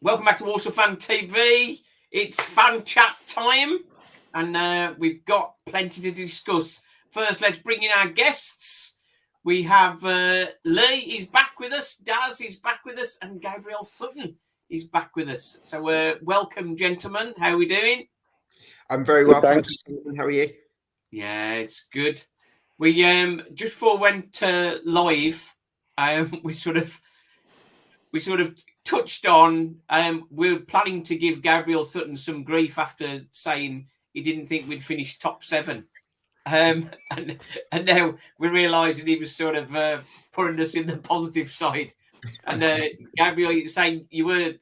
Welcome back to Walsall Fan TV. It's fan chat time, and we've got plenty to discuss. First, let's bring in our guests. We have Lee is back with us, Daz is back with us, and Gabriel Sutton is back with us. So, welcome, gentlemen. How are we doing? I'm very well, thank you, Stephen. How are you? Yeah, it's good. We just before we went live, we sort of touched on we're planning to give Gabriel Sutton some grief after saying he didn't think we'd finish top 7. And now we're realising he was sort of putting us in the positive side. And Gabriel, you're saying you were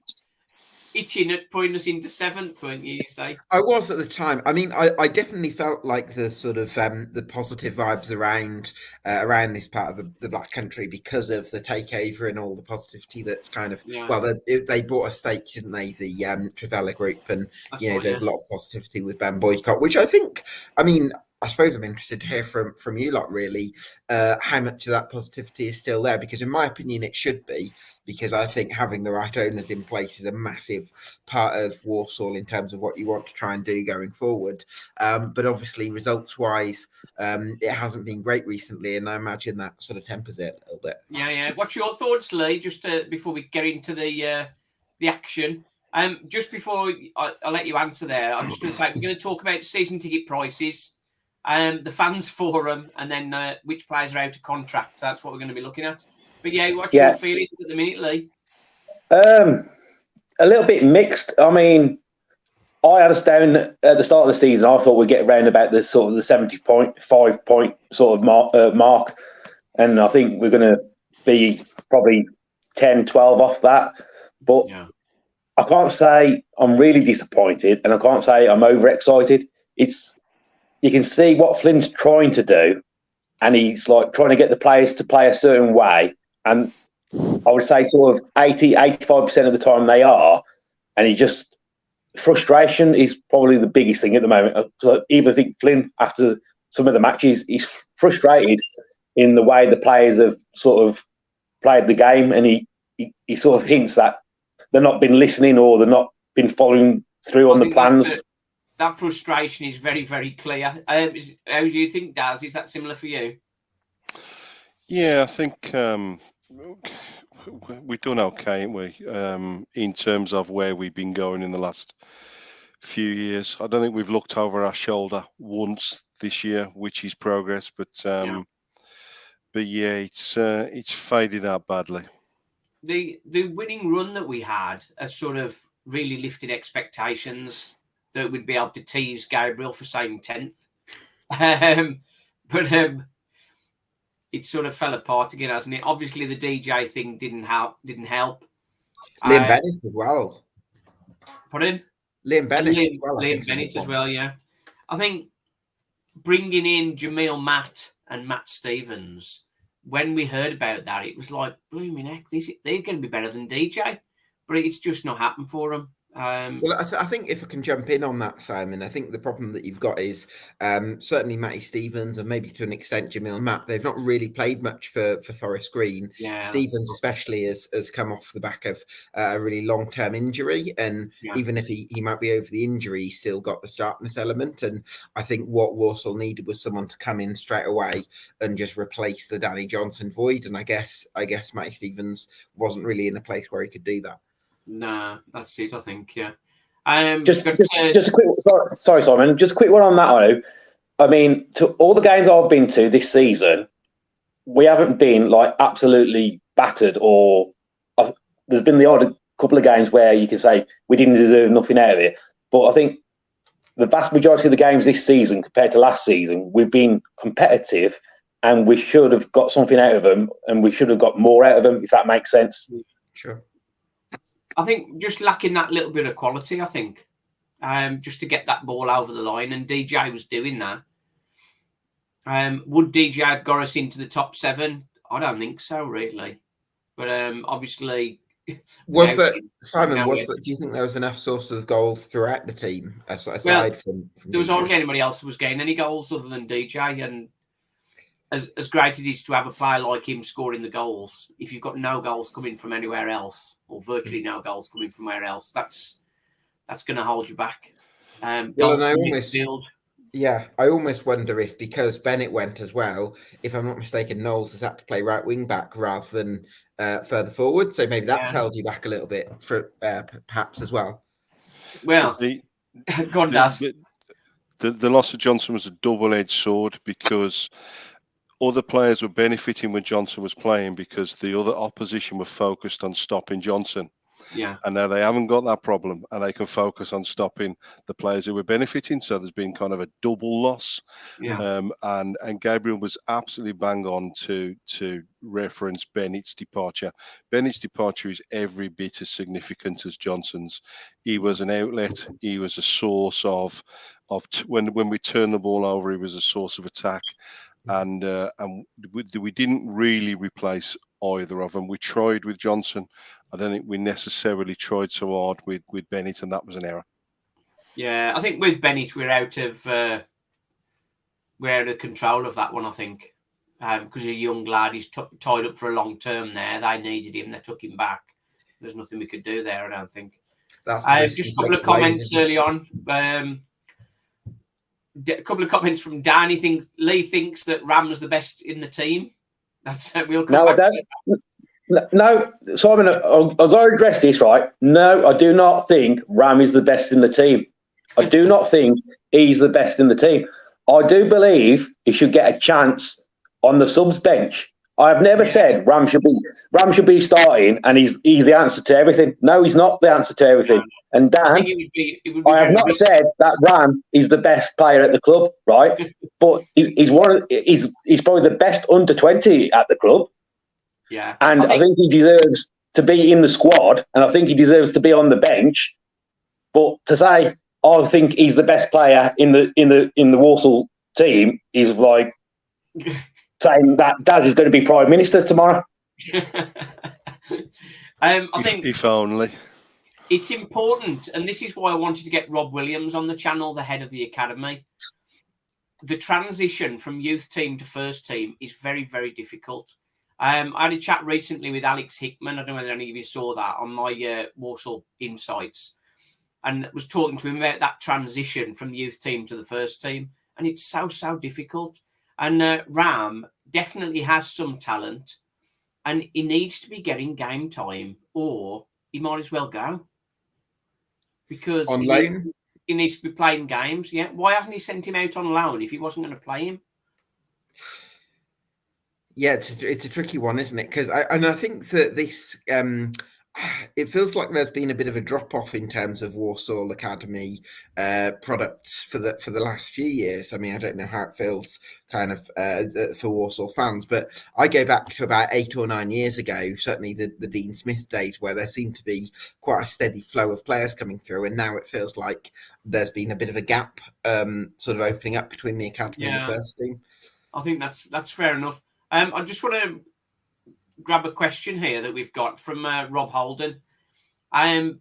itching at putting us into 7th, weren't you say? I was at the time. I mean, I definitely felt like the sort of the positive vibes around this part of the Black Country because of the takeover and all the positivity that's kind of well, they bought a stake, didn't they? The Travella Group, and there's a lot of positivity with Ben Boycott, which I think. I mean, I suppose I'm interested to hear from you lot really how much of that positivity is still there, because in my opinion it should be, because I think having the right owners in place is a massive part of Walsall in terms of what you want to try and do going forward. But obviously results wise it hasn't been great recently, and I imagine that sort of tempers it a little bit. Yeah. What's your thoughts, Lee, just before we get into the action? Just before I'll let you answer there, I'm just going to say we're going to talk about season ticket prices, the fans forum, and then which players are out of contract. So that's what we're going to be looking at. But what's your feelings at the minute, Lee? A little bit mixed. I mean, I had us down at the start of the season. I thought we'd get around about the sort of the 70.5 point sort of mark, and I think we're going to be probably 10, 12 off that. But I can't say I'm really disappointed, and I can't say I'm overexcited. You can see what Flynn's trying to do, and he's like trying to get the players to play a certain way. And I would say sort of 85% of the time they are. And frustration is probably the biggest thing at the moment. Because I even think Flynn, after some of the matches, he's frustrated in the way the players have sort of played the game. And he sort of hints that they've not been listening or they've not been following through on the plans. That frustration is very, very clear. How do you think, Daz? Is that similar for you? Yeah, I think we've done okay, haven't we, in terms of where we've been going in the last few years. I don't think we've looked over our shoulder once this year, which is progress. But it's faded out badly. The winning run that we had has sort of really lifted expectations that we'd be able to tease Gabriel for saying 10th. But it sort of fell apart again, hasn't it? Obviously, the DJ thing didn't help. Liam Bennett as well. Pardon? Liam Bennett as well. Liam Bennett as well, yeah. I think bringing in Jamil Matt and Matt Stevens, when we heard about that, it was like, blooming heck, they're going to be better than DJ. But it's just not happened for them. Well, I think if I can jump in on that, Simon, I think the problem that you've got is certainly Matty Stevens and maybe to an extent Jamil Matt. They've not really played much for Forest Green. Yeah. Stevens especially has come off the back of a really long-term injury, and even if he might be over the injury, he's still got the sharpness element. And I think what Walsall needed was someone to come in straight away and just replace the Danny Johnson void. And I guess Matty Stevens wasn't really in a place where he could do that. Nah, that's it, I think, yeah. Just a quick, sorry, Simon, just a quick one on that one. I mean, to all the games I've been to this season, we haven't been like absolutely battered, or there's been the odd couple of games where you can say we didn't deserve nothing out of it. But I think the vast majority of the games this season compared to last season, we've been competitive, and we should have got something out of them, and we should have got more out of them, if that makes sense. Sure. I think just lacking that little bit of quality, I think, just to get that ball over the line, and DJ was doing that. Would DJ have got us into the top 7? I don't think so, really. But obviously... Was that, Simon, do you think there was enough sources of goals throughout the team, aside from there was DJ? hardly anybody else who was getting any goals other than DJ, and as great it is to have a player like him scoring the goals, if you've got no goals coming from anywhere else, or virtually no goals coming from anywhere else, that's going to hold you back. Well, I almost wonder if, because Bennett went as well, if I'm not mistaken, Knowles has had to play right wing back rather than further forward. So maybe that's held you back a little bit for perhaps as well. Well, go on, Daz. The loss of Johnson was a double-edged sword, because other players were benefiting when Johnson was playing because the other opposition were focused on stopping Johnson. Yeah. And now they haven't got that problem, and they can focus on stopping the players who were benefiting. So there's been kind of a double loss. Yeah. And Gabriel was absolutely bang on to reference Bennett's departure. Bennett's departure is every bit as significant as Johnson's. He was an outlet. He was a source of when we turned the ball over, he was a source of attack. And we didn't really replace either of them. We tried with Johnson. I don't think we necessarily tried so hard with Bennett, and that was an error. Yeah, I think with Bennett we're out of control of that one. I think because he's a young lad, he's tied up for a long term there. They needed him, they took him back. There's nothing we could do there, I don't think. That's just a couple of comments early on. A couple of comments from Dan. Lee thinks that Ram's the best in the team. That's we'll come back to that. No, Simon, I've got to address this, right? No, I do not think Ram is the best in the team. I do not think he's the best in the team. I do believe he should get a chance on the subs bench. I have never said Ram should be starting and he's the answer to everything. No, he's not the answer to everything. And Dan, I have not said that Ram is the best player at the club, right? But he's probably the best under 20 at the club. Yeah, and I think he deserves to be in the squad, and I think he deserves to be on the bench. But to say I think he's the best player in the Walsall team is like saying that Daz is going to be Prime Minister tomorrow. I think if only. It's important, and this is why I wanted to get Rob Williams on the channel, the head of the academy. The transition from youth team to first team is very, very difficult. I had a chat recently with Alex Hickman. I don't know whether any of you saw that on my Walsall Insights, and was talking to him about that transition from the youth team to the first team. And it's so difficult. And Ram definitely has some talent, and he needs to be getting game time, or he might as well go. Because on loan, he needs to be playing games. Yeah, why hasn't he sent him out on loan if he wasn't going to play him? Yeah, it's a tricky one, isn't it? Because I think that this it feels like there's been a bit of a drop off in terms of Walsall Academy products for the last few years. I mean, I don't know how it feels kind of for Walsall fans, but I go back to about 8 or 9 years ago, certainly the Dean Smith days, where there seemed to be quite a steady flow of players coming through, and now it feels like there's been a bit of a gap sort of opening up between the academy and the first team. I think that's fair enough. I just want to grab a question here that we've got from Rob Holden. I'm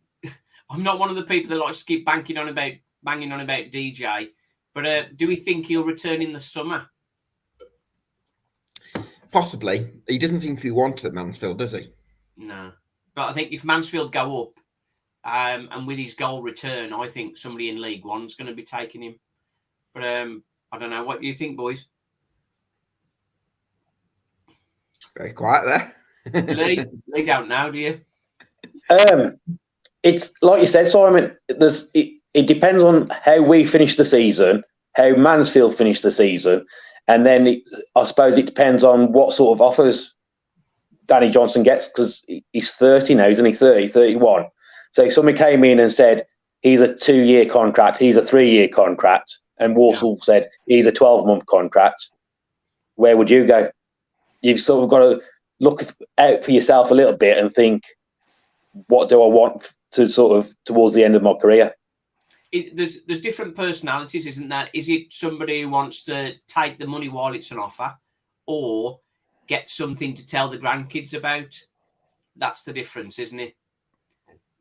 not one of the people that likes to keep banging on about DJ, but do we think he'll return in the summer? Possibly. He doesn't seem to be wanted at Mansfield, does he? No. But I think if Mansfield go up, and with his goal return, I think somebody in League One's going to be taking him. But I don't know. What do you think, boys? Very quiet there. Lee don't know, do you? It's like you said, Simon. It depends on how we finish the season, how Mansfield finish the season, and then I suppose it depends on what sort of offers Danny Johnson gets, because he's 30 now, isn't he? 31. So if somebody came in and said he's a 2-year contract, he's a 3-year contract, and Walsall said he's a 12-month contract, where would you go? You've sort of got to look out for yourself a little bit and think, what do I want to sort of towards the end of my career? There's different personalities, isn't there? Is it somebody who wants to take the money while it's an offer, or get something to tell the grandkids about? That's the difference, isn't it?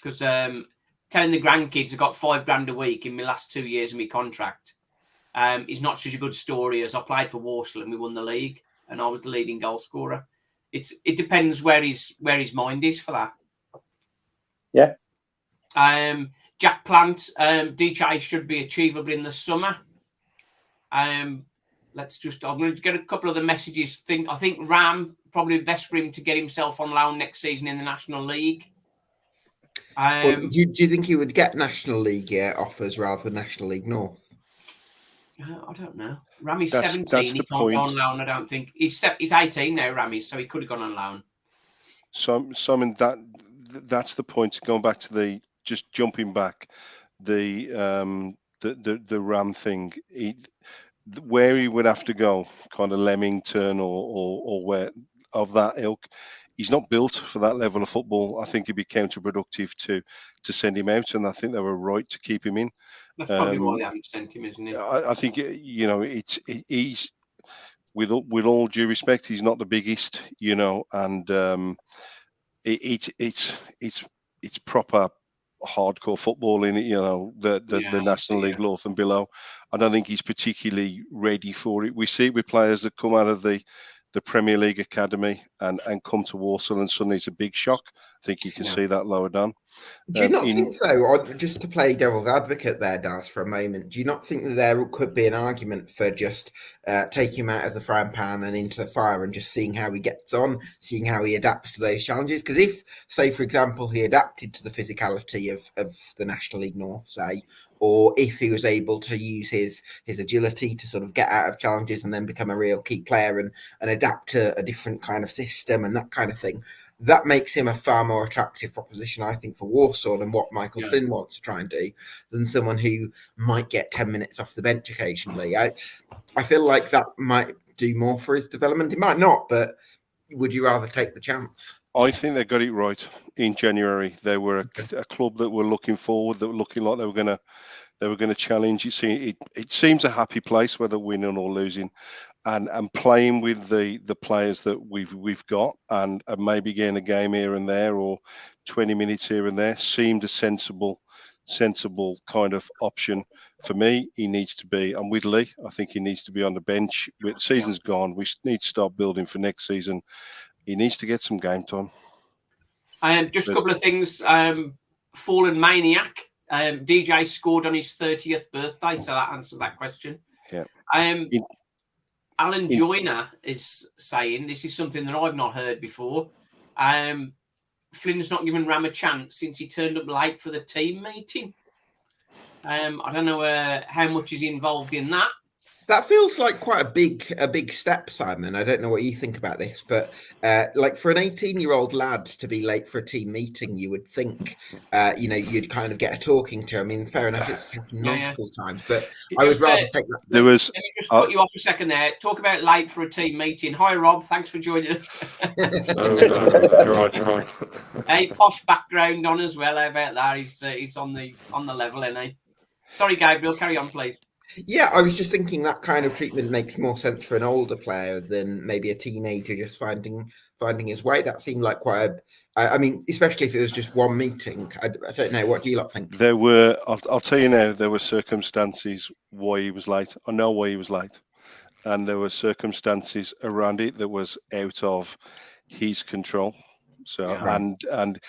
Because telling the grandkids I got $5,000 a week in my last 2 years of my contract is not such a good story as I played for Walsall and we won the league. and I was the leading goal scorer. It depends where his mind is for that. Yeah. Jack Plant, DJ should be achievable in the summer. I'm going to get a couple of the messages. I think Ram, probably best for him to get himself on loan next season in the National League. Do you think he would get National League offers rather than National League North? I don't know. Rami's That's 17. the He can't point. go on loan, I don't think. He's 18 now, Rami, so he could have gone on loan. Simon, that's the point. Going back to just jumping back, the Ram thing. Where he would have to go, kind of Leamington or where of that ilk, he's not built for that level of football. I think it'd be counterproductive to send him out, and I think they were right to keep him in. That's probably why they haven't sent him, isn't it? I think he's with all due respect, he's not the biggest, and it's proper hardcore football in it, the National League North and below. I don't think he's particularly ready for it. We see it with players that come out of the Premier League Academy and come to Walsall, and suddenly it's a big shock. I think you can see that lower down. Do you not think, though, just to play devil's advocate there, Daz, for a moment, do you not think that there could be an argument for just taking him out of the frying pan and into the fire and just seeing how he gets on, seeing how he adapts to those challenges? Because if, say, for example, he adapted to the physicality of the National League North, say, or if he was able to use his agility to sort of get out of challenges and then become a real key player and adapt to a different kind of system and that kind of thing, that makes him a far more attractive proposition, I think, for Walsall and what Michael Flynn wants to try and do than someone who might get 10 minutes off the bench occasionally. I feel like that might do more for his development. It might not, but would you rather take the chance? I think they got it right in January. They were a club that were looking forward, that were looking like they were going to challenge. You see, it seems a happy place, whether winning or losing, and playing with the players that we've got, and maybe getting a game here and there or 20 minutes here and there seemed a sensible kind of option for me. He needs to be. I'm with Lee. I think he needs to be on the bench. The season's gone. We need to start building for next season. He needs to get some game time. Just a couple of things. Fallen Maniac. DJ scored on his 30th birthday, so that answers that question. Yeah. Alan Joyner is saying, this is something that I've not heard before. Flynn's not given Ram a chance since he turned up late for the team meeting. I don't know how much is involved in that. That feels like quite a big step, Simon. I don't know what you think about this, but like for an 18-year-old lad to be late for a team meeting, you would think, you'd kind of get a talking to. I mean, fair enough, it's happened multiple times, but I would rather take that. Let me just cut you off a second there. Talk about late for a team meeting. Hi, Rob. Thanks for joining us. You're right. Hey, posh background on as well. How about that? He's on the level, isn't he? Sorry, Gabriel. Carry on, please. Yeah, I was just thinking that kind of treatment makes more sense for an older player than maybe a teenager just finding his way. That seemed like quite I mean, especially if it was just one meeting. I don't know. What do you lot think? There were, I'll tell you now, there were circumstances why he was late. I know why he was late. And there were circumstances around it that was out of his control. So, and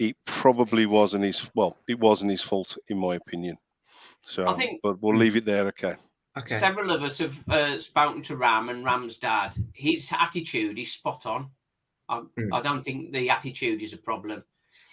it probably wasn't it wasn't his fault, in my opinion. So, I think, but we'll leave it there. Okay. Several of us have spoken to Ram and Ram's dad. His attitude is spot on. I don't think the attitude is a problem.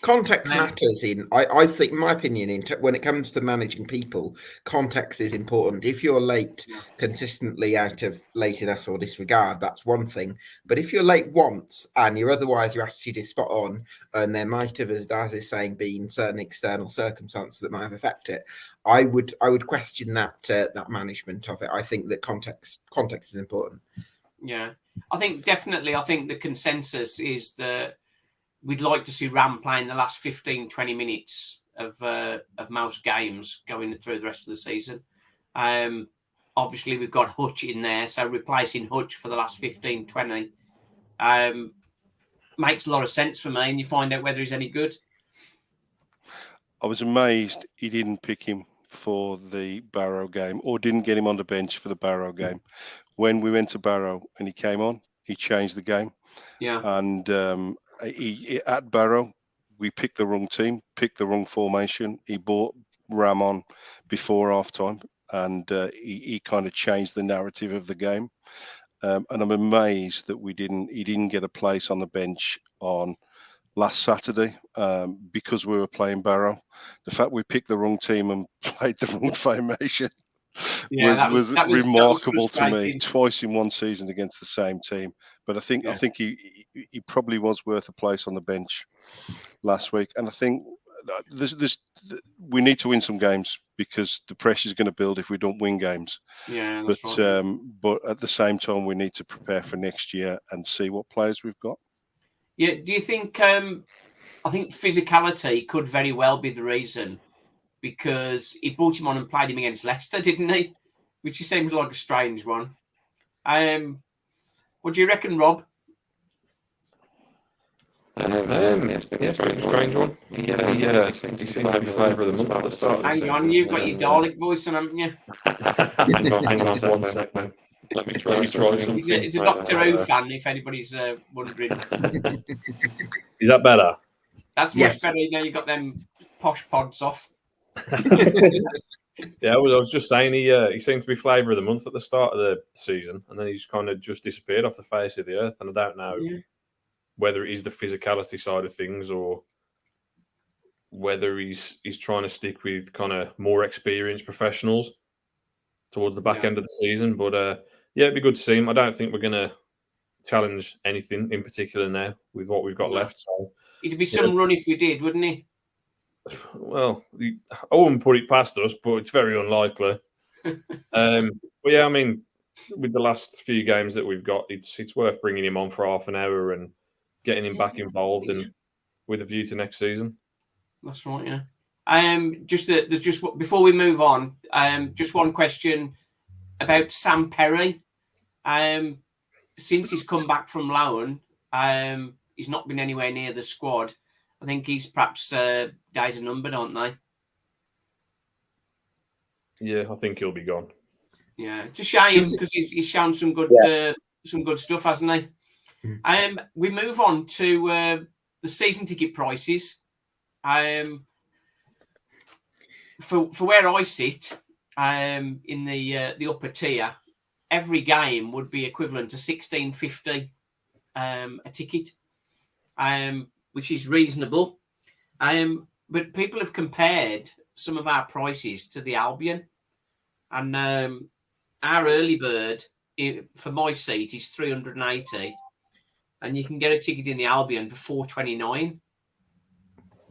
Context matters I think, in my opinion, when it comes to managing people, context is important. If you're late consistently out of laziness or disregard, that's one thing. But if you're late once and your attitude is spot on, and there might have, as Daz is saying, been certain external circumstances that might have affected it, I would question that management of it. I think that context is important. Yeah, I think the consensus is that we'd like to see Ram playing the last 15, 20 minutes of most games going through the rest of the season. Obviously, we've got Hutch in there, so replacing Hutch for the last 15, 20 makes a lot of sense for me, and you find out whether he's any good. I was amazed he didn't pick him for the Barrow game, or didn't get him on the bench for the Barrow game. When we went to Barrow and he came on, He changed the game. Yeah. And at Barrow, we picked the wrong team, picked the wrong formation. He bought Ramon before halftime, and he kind of changed the narrative of the game. And I'm amazed that he didn't get a place on the bench on last Saturday because we were playing Barrow. The fact we picked the wrong team and played the wrong formation was remarkable to me. Twice in one season against the same team. But I think he probably was worth a place on the bench last week. And I think we need to win some games because the pressure is going to build if we don't win games. Yeah, but at the same time, we need to prepare for next year and see what players we've got. Yeah. Do you think? I think physicality could very well be the reason, because he brought him on and played him against Leicester, didn't he? Which seems like a strange one. What do you reckon, Rob? It's been a strange one. He seems to be flavour of the month at the start of the season. Hang on, you've got your Dalek voice on, haven't you? hang on 1 second. Let me try something. He's a Doctor Who fan, if anybody's wondering. Is that better? That's much better. Now you've got them posh pods off. Yeah, I was just saying he seemed to be flavour of the month at the start of the season, and then he's kind of just disappeared off the face of the earth. And I don't know whether it is the physicality side of things or whether he's trying to stick with kind of more experienced professionals towards the back end of the season. But it'd be good to see him. I don't think we're going to challenge anything in particular now with what we've got left. So it'd be some run if we did, wouldn't he? Well, I wouldn't put it past us, but it's very unlikely. But yeah, I mean, with the last few games that we've got, it's worth bringing him on for half an hour and getting him back involved and with a view to next season. That's right, yeah. There's just before we move on, just one question about Sam Perry. Since he's come back from loan, he's not been anywhere near the squad. I think he's perhaps days are numbered, aren't they? Yeah, I think he'll be gone. Yeah, it's a shame because he's shown some good stuff, hasn't he? We move on to the season ticket prices. For where I sit, in the upper tier, every game would be equivalent to $16.50 a ticket, which is reasonable. But people have compared some of our prices to the Albion, and our early bird for my seat is $380, and you can get a ticket in the Albion for $429,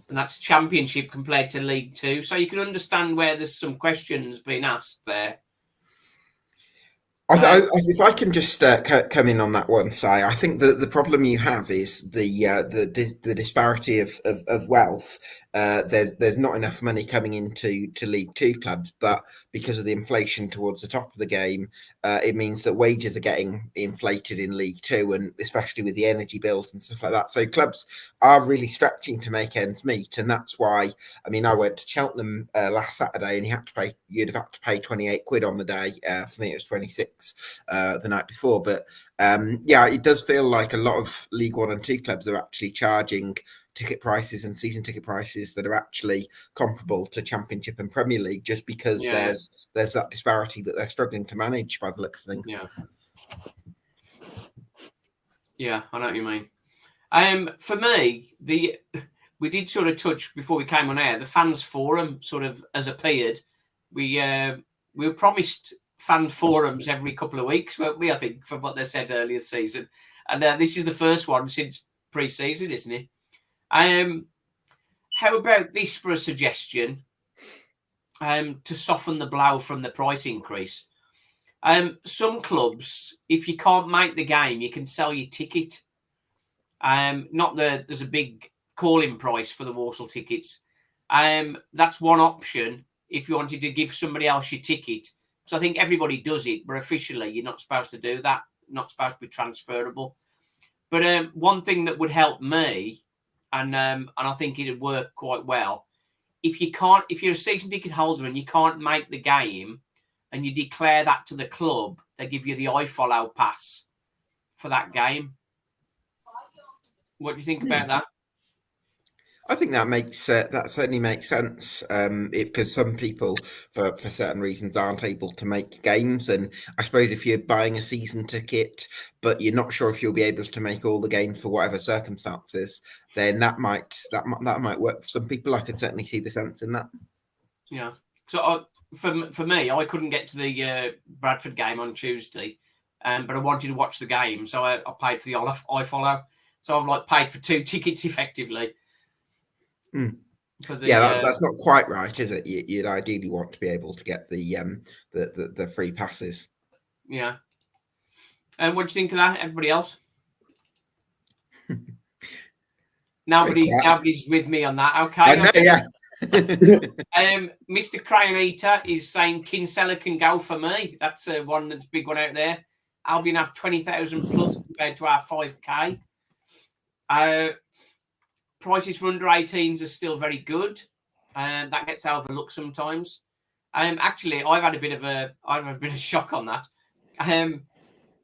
and that's Championship compared to League Two. So you can understand where there's some questions being asked there. If I can just come in on that one, Si, I think that the problem you have is the disparity of wealth. There's not enough money coming into League Two clubs, but because of the inflation towards the top of the game, it means that wages are getting inflated in League Two, and especially with the energy bills and stuff like that. So clubs are really stretching to make ends meet, and that's why. I mean, I went to Cheltenham last Saturday, and you'd have had to pay £28 on the day. For me, it was 26 the night before. But it does feel like a lot of League One and Two clubs are actually charging ticket prices and season ticket prices that are actually comparable to Championship and Premier League, just because there's that disparity that they're struggling to manage by the looks of things. Yeah, I know what you mean. For me, we did sort of touch before we came on air. The fans forum sort of has appeared. We were promised fan forums every couple of weeks, weren't we? I think from what they said earlier this season, and this is the first one since pre-season, isn't it? How about this for a suggestion to soften the blow from the price increase? Some clubs, if you can't make the game, you can sell your ticket. There's a big call-in price for the Walsall tickets. That's one option if you wanted to give somebody else your ticket. So I think everybody does it, but officially you're not supposed to do that. Not supposed to be transferable. But one thing that would help me, and I think it'd work quite well, if you're a season ticket holder and you can't make the game, and you declare that to the club, they give you the iFollow pass for that game. What do you think about that? I think that certainly makes sense. Because some people, for certain reasons, aren't able to make games, and I suppose if you're buying a season ticket, but you're not sure if you'll be able to make all the games for whatever circumstances, then that might work for some people. I could certainly see the sense in that. Yeah. So for me, I couldn't get to the Bradford game on Tuesday, but I wanted to watch the game, so I paid for the iFollow. So I've paid for 2 tickets effectively. That's not quite right, is it? You'd ideally want to be able to get the free passes. Yeah. And what do you think of that? Everybody else? Nobody's with me on that. Okay. I know, yeah. Mr. Crayon Eater is saying Kinsella can go for me. That's one that's big one out there. Albion have 20,000 plus compared to our 5K. Prices for under 18s are still very good. That gets overlooked sometimes. Actually, I've had a bit of shock on that.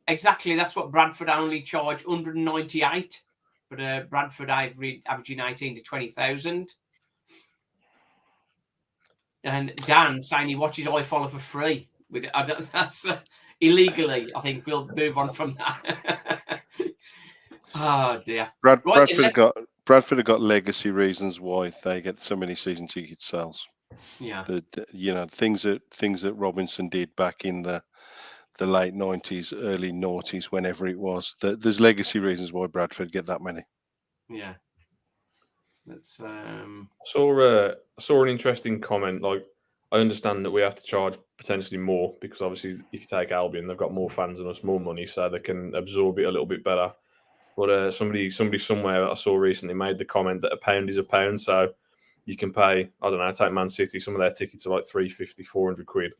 Exactly, that's what Bradford only charge 198, but Bradford averaging 18 to 20,000. And Dan saying he watches iFollow for free. That's illegally. I think we'll move on from that. Oh dear. Bradford have got legacy reasons why they get so many season ticket sales. Yeah. Things that Robinson did back in the late 90s, early noughties, whenever it was. There's legacy reasons why Bradford get that many. Yeah. That's saw an interesting comment. Like, I understand that we have to charge potentially more because obviously if you take Albion, they've got more fans and us, more money, so they can absorb it a little bit better. But somebody somewhere I saw recently made the comment that £1 is £1, so you can pay, I don't know, take Man City, some of their tickets are like 350, 400 quid.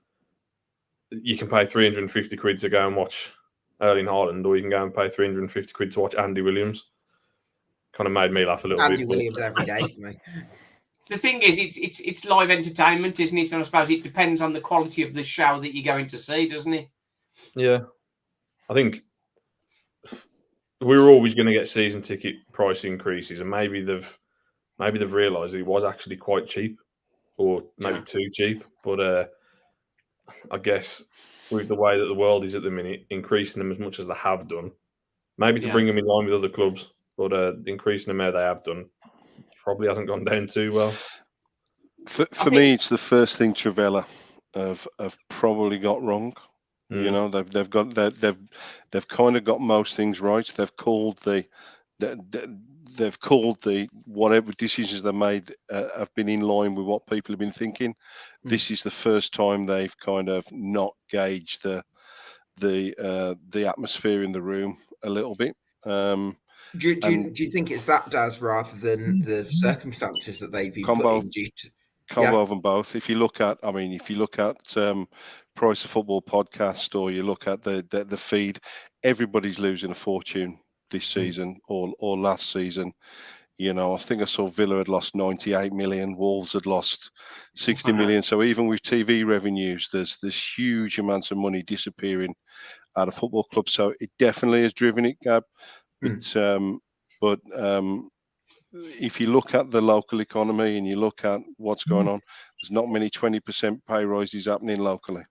You can pay 350 quid to go and watch Erling Haaland, or you can go and pay 350 quid to watch Andy Williams. Kind of made me laugh a little bit. Andy Williams every day for me. The thing is, it's live entertainment, isn't it? And I suppose it depends on the quality of the show that you're going to see, doesn't it? Yeah. I think we were always going to get season ticket price increases, and maybe they've realised it was actually quite cheap, or maybe too cheap. But I guess with the way that the world is at the minute, increasing them as much as they have done, maybe to bring them in line with other clubs, but increasing them how they have done probably hasn't gone down too well. For me, it's the first thing Travella have probably got wrong. You know, they've kind of got most things right. They've called the whatever decisions they made have been in line with what people have been thinking. This is the first time they've kind of not gauged the atmosphere in the room a little bit. Do you think it's that, Daz, rather than the circumstances that they've been put in? Combo of them both. If you look at Price of Football podcast, or you look at the feed, everybody's losing a fortune this season or last season. You know, I think I saw Villa had lost 98 million, Wolves had lost 60 million. So even with TV revenues, there's huge amounts of money disappearing out of football clubs. So it definitely has driven it, Gab. But if you look at the local economy and you look at what's going on, there's not many 20% pay rises happening locally.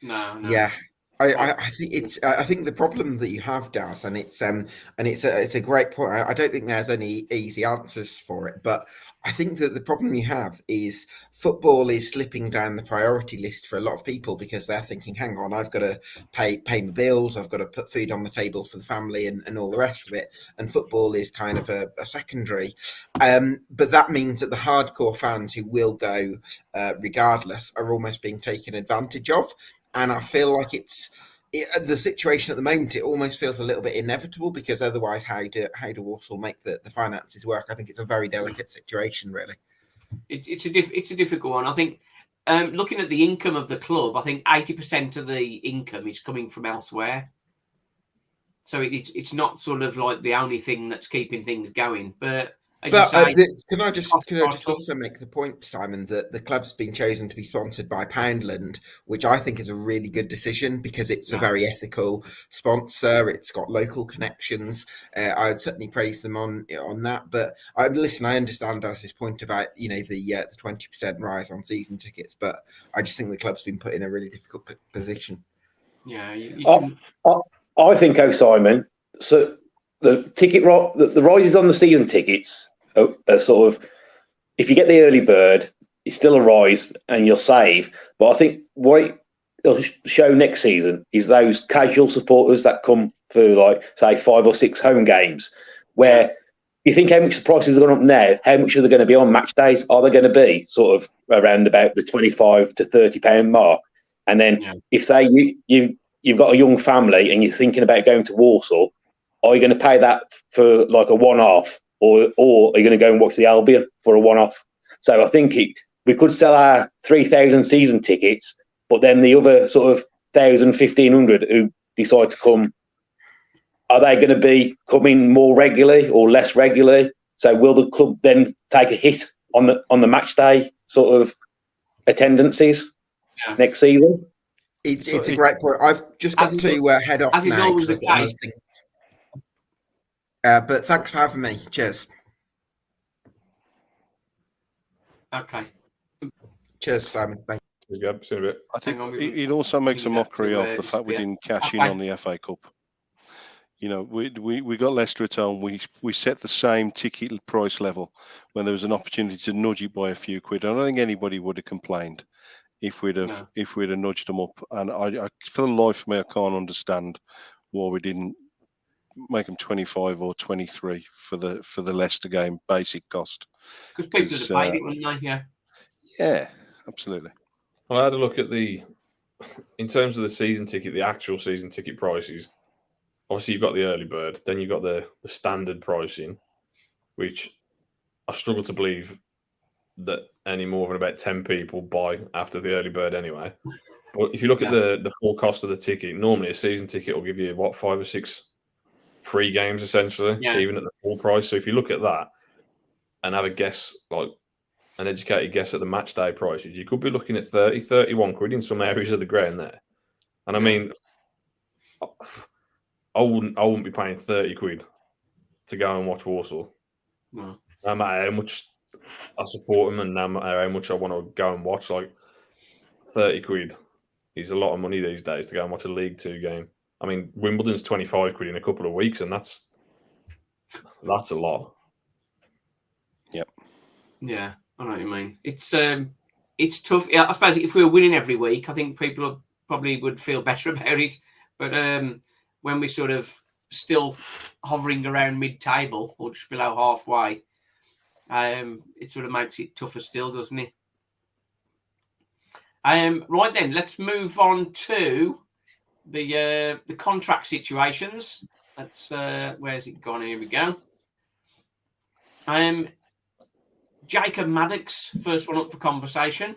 No. Yeah. I think the problem that you have, Daz, and it's a great point. I don't think there's any easy answers for it, but I think that the problem you have is football is slipping down the priority list for a lot of people because they're thinking, hang on, I've got to pay my bills, I've got to put food on the table for the family and all the rest of it, and football is kind of a secondary. But that means that the hardcore fans who will go regardless are almost being taken advantage of. And I feel like the situation at the moment. It almost feels a little bit inevitable because otherwise, how do Walsall make the finances work? I think it's a very delicate situation, really. It's a difficult one. I think looking at the income of the club, I think 80% of the income is coming from elsewhere. So it's not sort of like the only thing that's keeping things going. But But say, can I just also make the point, Simon, that the club's been chosen to be sponsored by Poundland, which I think is a really good decision because it's a very ethical sponsor. It's got local connections. I would certainly praise them on that. But I understand Alice's point about the 20% rise on season tickets, but I just think the club's been put in a really difficult position. Yeah, I think, Simon. So the the rises on the season tickets are sort of, if you get the early bird, it's still a rise and you'll save. But I think what it'll show next season is those casual supporters that come for, like, say, 5 or 6 home games, where you think how much the prices are going up now, how much are they going to be on match days? Are they going to be sort of around about the £25 to £30 mark? And then if, say, you've got a young family and you're thinking about going to Walsall, are you going to pay that for like a one-off, or are you going to go and watch the Albion for a one-off? So I think we could sell our 3,000 season tickets, but then the other sort of 1,000, 1,500 who decide to come, are they going to be coming more regularly or less regularly? So will the club then take a hit on the match day sort of attendances next season? It's a great point. I've just got to head off as now. Is always the case. But thanks for having me. Cheers. Okay. Cheers, Simon. Thank you. See you in a bit. I think it also makes a mockery of the fact we didn't cash in on the FA Cup. We got Leicester at home. We set the same ticket price level when there was an opportunity to nudge it by a few quid. I don't think anybody would have complained if we'd have nudged them up. And I for the life of me, I can't understand why we didn't make them 25 or 23 for the Leicester game basic cost. Because people would have paid it, wouldn't they? Yeah, absolutely. Well, I had a look at in terms of the season ticket, the actual season ticket prices. Obviously, you've got the early bird, then you've got the standard pricing, which I struggle to believe that any more than about 10 people buy after the early bird anyway. But if you look at the full cost of the ticket, normally a season ticket will give you, 5 or 6 free games, essentially, even at the full price. So if you look at that and have a guess, like an educated guess at the match day prices, you could be looking at 30, 31 quid in some areas of the ground there. And I mean, I wouldn't be paying 30 quid to go and watch Walsall. No. No matter how much I support them and no matter how much I want to go and watch, like 30 quid is a lot of money these days to go and watch a League Two game. I mean, Wimbledon's 25 quid in a couple of weeks, and that's a lot. Yep. Yeah, I know what you mean. It's tough. I suppose if we were winning every week, I think people probably would feel better about it. But when we're sort of still hovering around mid-table or just below halfway, it sort of makes it tougher still, doesn't it? Right then, let's move on to the contract situations. That's where's it gone? Here we go. Jacob Maddox, first one up for conversation.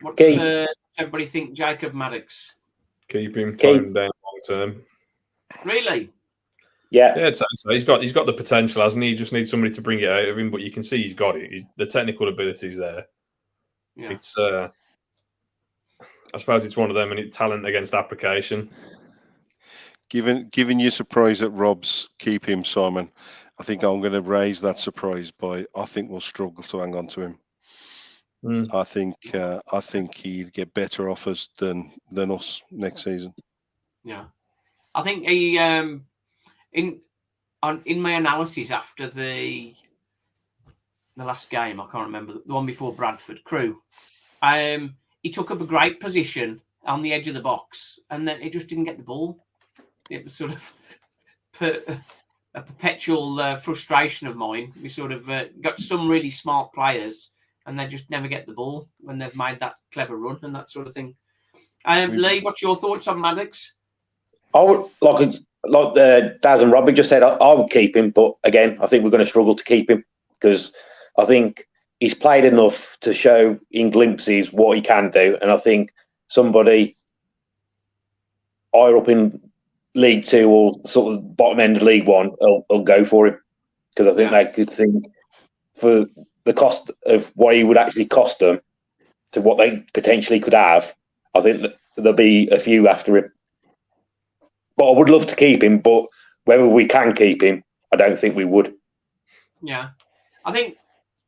What's everybody think? Jacob Maddox. Keep him down long term. Really? Yeah. So he's got the potential, hasn't he? He just needs somebody to bring it out of him, but you can see he's got it. The technical ability's there. Yeah. It's I suppose it's one of them, and it's talent against application. Given your surprise at Rob's keep him, Simon, I think I'm going to raise that surprise by I think we'll struggle to hang on to him. I think he'd get better offers than us next season. Yeah, I think he in my analysis after the last game, I can't remember the one before Bradford, Crewe. He took up a great position on the edge of the box, and then he just didn't get the ball. It was sort of a perpetual frustration of mine. We sort of got some really smart players, and they just never get the ball when they've made that clever run and that sort of thing. Lee, what's your thoughts on Maddox? I would like Daz and Robbie just said. I would keep him, but again, I think we're going to struggle to keep him because I think he's played enough to show in glimpses what he can do, and I think somebody higher up in League Two or sort of bottom end of League One will go for him because I think they could think for the cost of what he would actually cost them to what they potentially could have. I think that there'll be a few after him. But I would love to keep him, but whether we can keep him, I don't think we would. Yeah, I think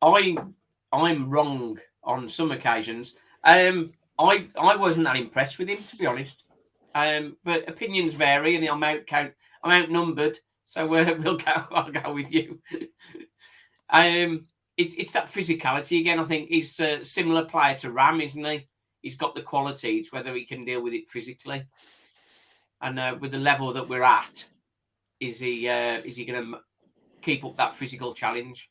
I'm wrong on some occasions. I wasn't that impressed with him, to be honest. But opinions vary, and I'm outnumbered, so I'll go with you. It's that physicality again. I think he's a similar player to Ram, isn't he? He's got the quality. It's whether he can deal with it physically. And with the level that we're at, is he going to keep up that physical challenge?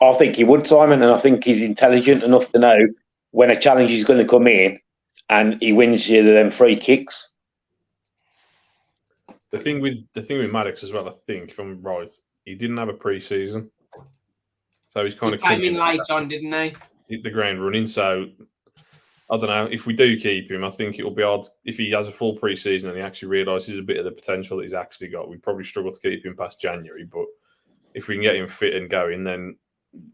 I think he would, Simon, and I think he's intelligent enough to know when a challenge is going to come in, and he wins you them free kicks. The thing with Maddox as well, I think, if I'm right, he didn't have a pre-season, so he's kind of came in late on, didn't he? Hit the ground running. So I don't know if we do keep him. I think it will be odd if he has a full pre-season and he actually realises a bit of the potential that he's actually got. We probably struggle to keep him past January, but if we can get him fit and going, then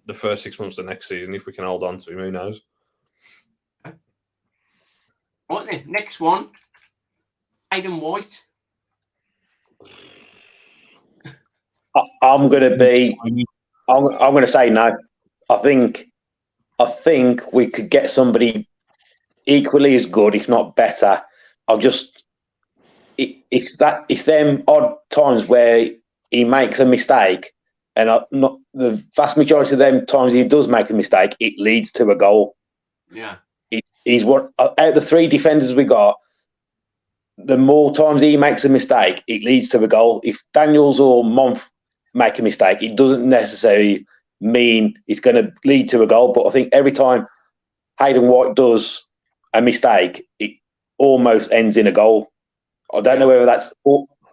the first 6 months of next season, if we can hold on to him, who knows? Right then, next one, Hayden White. I'm going to say no. I think we could get somebody equally as good, if not better. It's them odd times where he makes a mistake, and not the vast majority of them times he does make a mistake, it leads to a goal. Yeah, he's what out of the three defenders we got. The more times he makes a mistake, it leads to a goal. If Daniels or Monf make a mistake, it doesn't necessarily mean it's going to lead to a goal. But I think every time Hayden White does a mistake, it almost ends in a goal. I don't know whether that's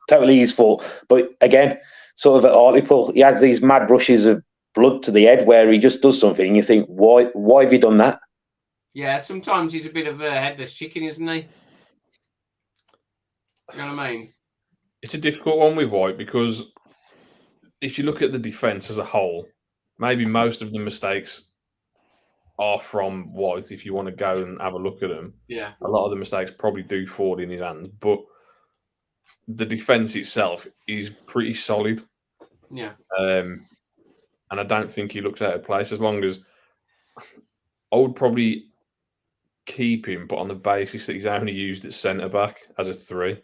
totally his fault, but again, sort of at Hartlepool, he has these mad rushes of blood to the head where he just does something and you think, why have you done that? Yeah, sometimes he's a bit of a headless chicken, isn't he? You know what I mean? It's a difficult one with White because if you look at the defence as a whole, maybe most of the mistakes are from White. If you want to go and have a look at them, yeah, a lot of the mistakes probably do fall in his hands. But the defence itself is pretty solid. Yeah, and I don't think he looks out of place. As long as I would probably keep him, but on the basis that he's only used at centre back as a 3.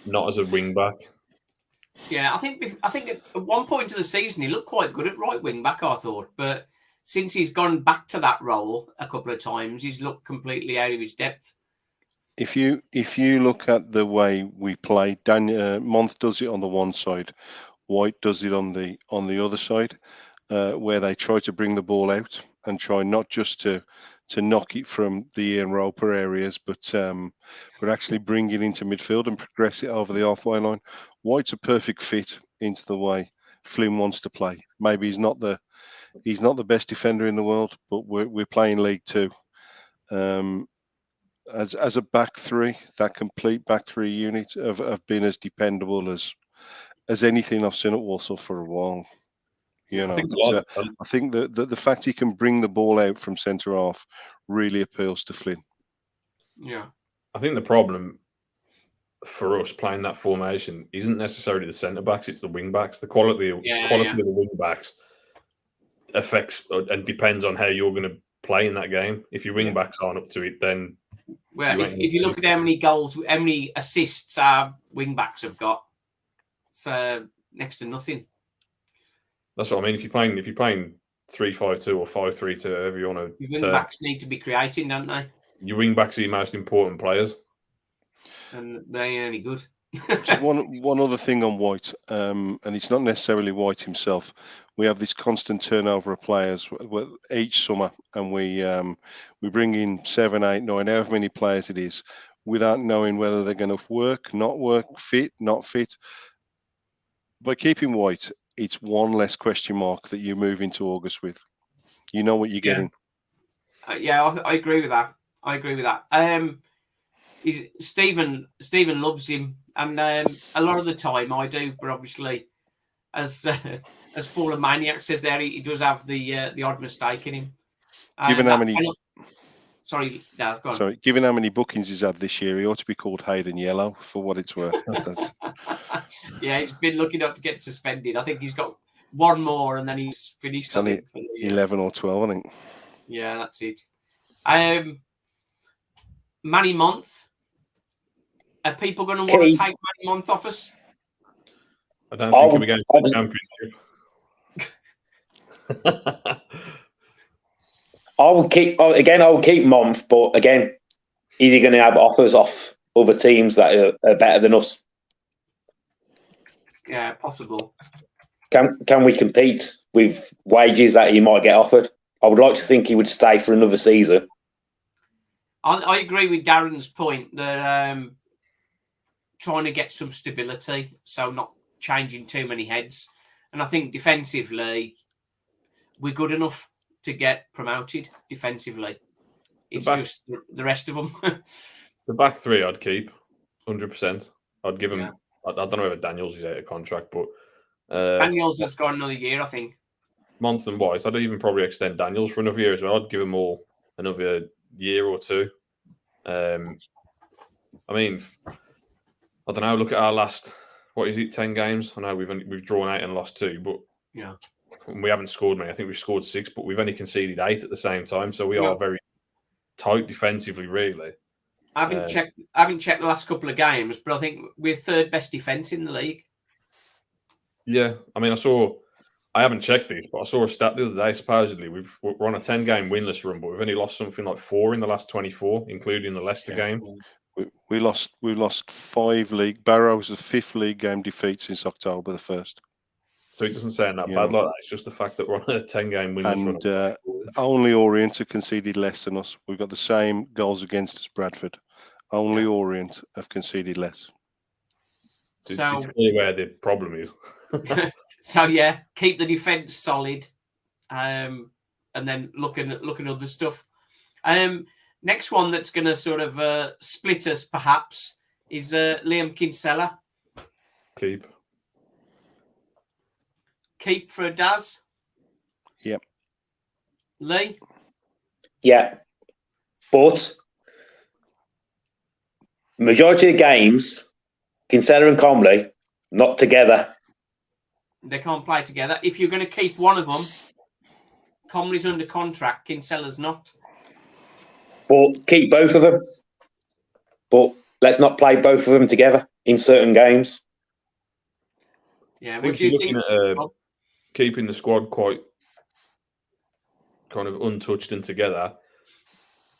Not as a wing back. Yeah, I think at one point of the season he looked quite good at right wing back, I thought, but since he's gone back to that role a couple of times, he's looked completely out of his depth. If you look at the way we play, Month does it on the one side, White does it on the other side, where they try to bring the ball out and try not just to knock it from the Ian Roper areas, but actually bring it into midfield and progress it over the halfway line. White's a perfect fit into the way Flynn wants to play. Maybe he's not the best defender in the world, but we're playing League Two. As a back 3, that complete back 3 unit have been as dependable as anything I've seen at Walsall for a while. You know, I think the fact he can bring the ball out from centre half really appeals to Flynn. Yeah, I think the problem for us playing that formation isn't necessarily the centre backs; it's the wing backs. The quality of the wing backs affects and depends on how you're going to play in that game. If your wing backs aren't up to it, then if you look at how many goals, how many assists our wing backs have got, it's next to nothing. That's what I mean. If you're playing 3-5-2 or 5-3-2, however you want to, your wing backs need to be creating, don't they? Your wing backs are your most important players, and they ain't any good. Just one other thing on White, and it's not necessarily White himself. We have this constant turnover of players each summer, and we bring in 7, 8, 9, however many players it is, without knowing whether they're going to work, not work, fit, not fit. By keeping White, it's one less question mark that you move into August with. You know what you're getting. I agree with that. Stephen loves him, and a lot of the time I do, but obviously as Fallen Maniac says there, he does have the odd mistake in him. Given how many, sorry, Daz, go on. sorry, given how many bookings he's had this year, he ought to be called Hayden Yellow for what it's worth. That's... Yeah, he's been lucky not to get suspended. I think he's got one more, and then he's finished. It's only 11 or 12, I think. Yeah, that's it. Manny Month. Are people going to want to take Manny Month off us? I don't think he'll be going to the championship. I would keep Month, but again, is he going to have offers off other teams that are better than us? Yeah, possible. Can we compete with wages that he might get offered? I would like to think he would stay for another season. I agree with Darren's point that trying to get some stability, so not changing too many heads. And I think defensively, we're good enough to get promoted defensively. It's just the rest of them. The back three I'd keep, 100%. I'd give him, I don't know if Daniels is out of contract, but... Daniels has got another year, I think. Month and White, I'd even probably extend Daniels for another year as well. I'd give them all another year or two. I mean, I don't know. Look at our last, 10 games? I know we've drawn 8 and lost 2, but yeah, we haven't scored many. I think we've scored 6, but we've only conceded 8 at the same time. So we are very tight defensively, really. I haven't checked the last couple of games, but I think we're third best defense in the league. Yeah, I mean, I haven't checked these, but I saw a stat the other day. Supposedly, we're on a 10-game winless run, but we've only lost something like 4 in the last 24, including the Leicester game. We lost 5 league. Barrow's the 5th league game defeat since October the 1st. So it doesn't sound that bad like that. It's just the fact that we're on a 10-game winless run. And only Orient have conceded less than us. We've got the same goals against as Bradford. Only Orient have conceded less. So it's clear where the problem is. So keep the defence solid, and then look at other stuff. Next one that's going to sort of split us, perhaps, is Liam Kinsella. Keep for Daz. Yep. Lee. Yeah, but majority of games, Kinsella and Comley not together. They can't play together. If you're going to keep one of them, Comley's under contract, Kinsella's not. But keep both of them. But let's not play both of them together in certain games. Yeah, I think you're looking at keeping the squad quite kind of untouched and together.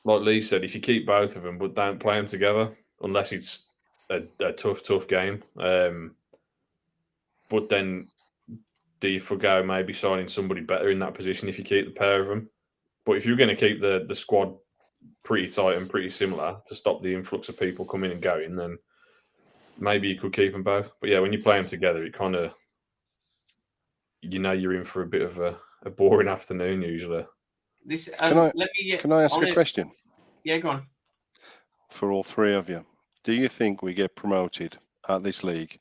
Like Lee said, if you keep both of them but don't play them together, unless it's a tough game. But then do you forgo maybe signing somebody better in that position if you keep the pair of them? But if you're going to keep the squad pretty tight and pretty similar to stop the influx of people coming and going, then maybe you could keep them both. But yeah, when you play them together, it kind of, you're in for a bit of a boring afternoon usually. Can I ask a question? Yeah, go on. For all three of you, do you think we get promoted at this league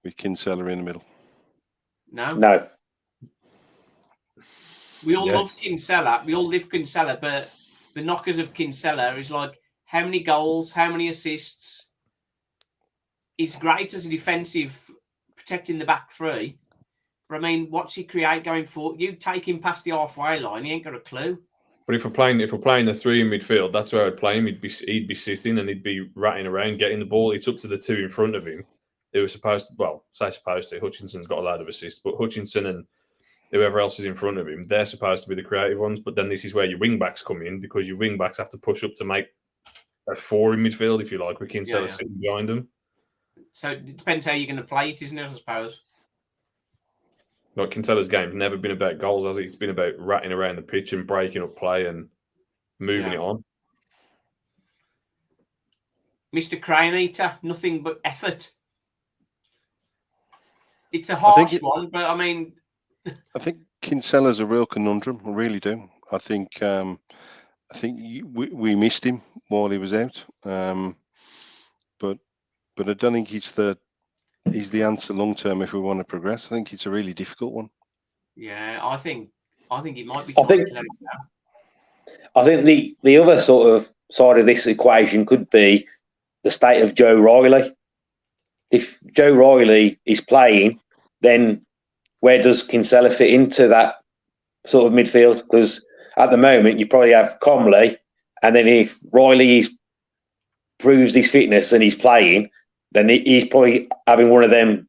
with Kinsella in the middle? No. We all love Kinsella. We all live Kinsella, but the knockers of Kinsella is like how many goals, how many assists. He's great as a defensive, protecting the back three. But I mean, what's he create going forward? You take him past the halfway line, he ain't got a clue. But if we're playing the 3 in midfield, that's where I'd play him. He'd be sitting and he'd be ratting around, getting the ball. It's up to the 2 in front of him. It was supposed to. Hutchinson's got a load of assists, but Hutchinson and whoever else is in front of him, they're supposed to be the creative ones. But then this is where your wing backs come in, because your wing backs have to push up to make a 4 in midfield, if you like, with Kinsella sitting behind them. So it depends how you're going to play it, isn't it, I suppose? Like Kinsella's game's never been about goals, has it? It's been about ratting around the pitch and breaking up play and moving it on. Mr. Crane Eater, nothing but effort. It's a harsh one, but I mean... I think Kinsella's a real conundrum. I really do. I think we missed him while he was out, but I don't think he's the is the answer long term if we want to progress. I think it's a really difficult one. Yeah, I think it might be I time think- to let it go. I think the other sort of side of this equation could be the state of Joe Riley. If Joe Riley is playing, then where does Kinsella fit into that sort of midfield? Because at the moment, you probably have Comley, and then if Riley proves his fitness and he's playing, then he's probably having one of them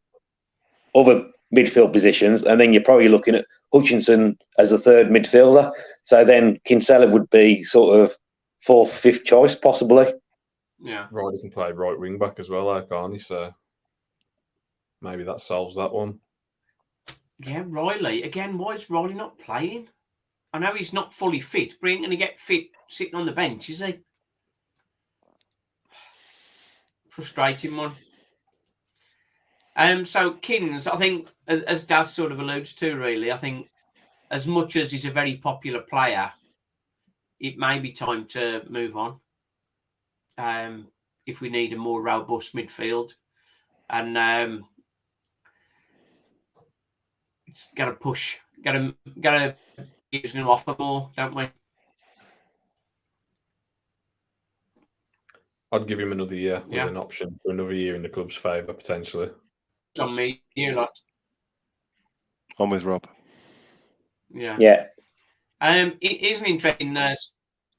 other midfield positions, and then you're probably looking at Hutchinson as the third midfielder. So then Kinsella would be sort of fourth, fifth choice, possibly. Yeah. Riley can play right wing back as well, can't he? So maybe that solves that one. Yeah, Riley. Again, why is Riley not playing? I know he's not fully fit, but he ain't going to get fit sitting on the bench, is he? Frustrating one. So Kins, I think, as Daz sort of alludes to, really, I think as much as he's a very popular player, it may be time to move on. If we need a more robust midfield, and it's got to push, got to. He's going to offer more, don't we? I'd give him another year Yeah. with an option for another year in the club's favour, potentially. It's on me, you lot. I'm with Rob. Yeah. Yeah. It is an interesting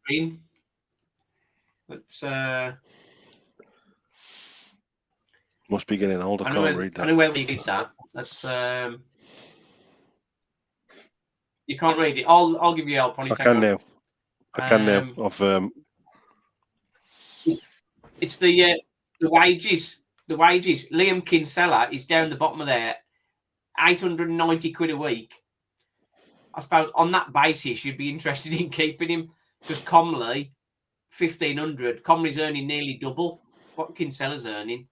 screen. Let's. Must be getting old. I know can't where, read I that. know where we did that. That's. You can't read it. I'll give you help on it. I can now. I can now. I've It's the wages. The wages. Liam Kinsella is down the bottom of there, £890 a week. I suppose on that basis, you'd be interested in keeping him because Comley, £1,500. Comley's earning nearly double what Kinsella's earning.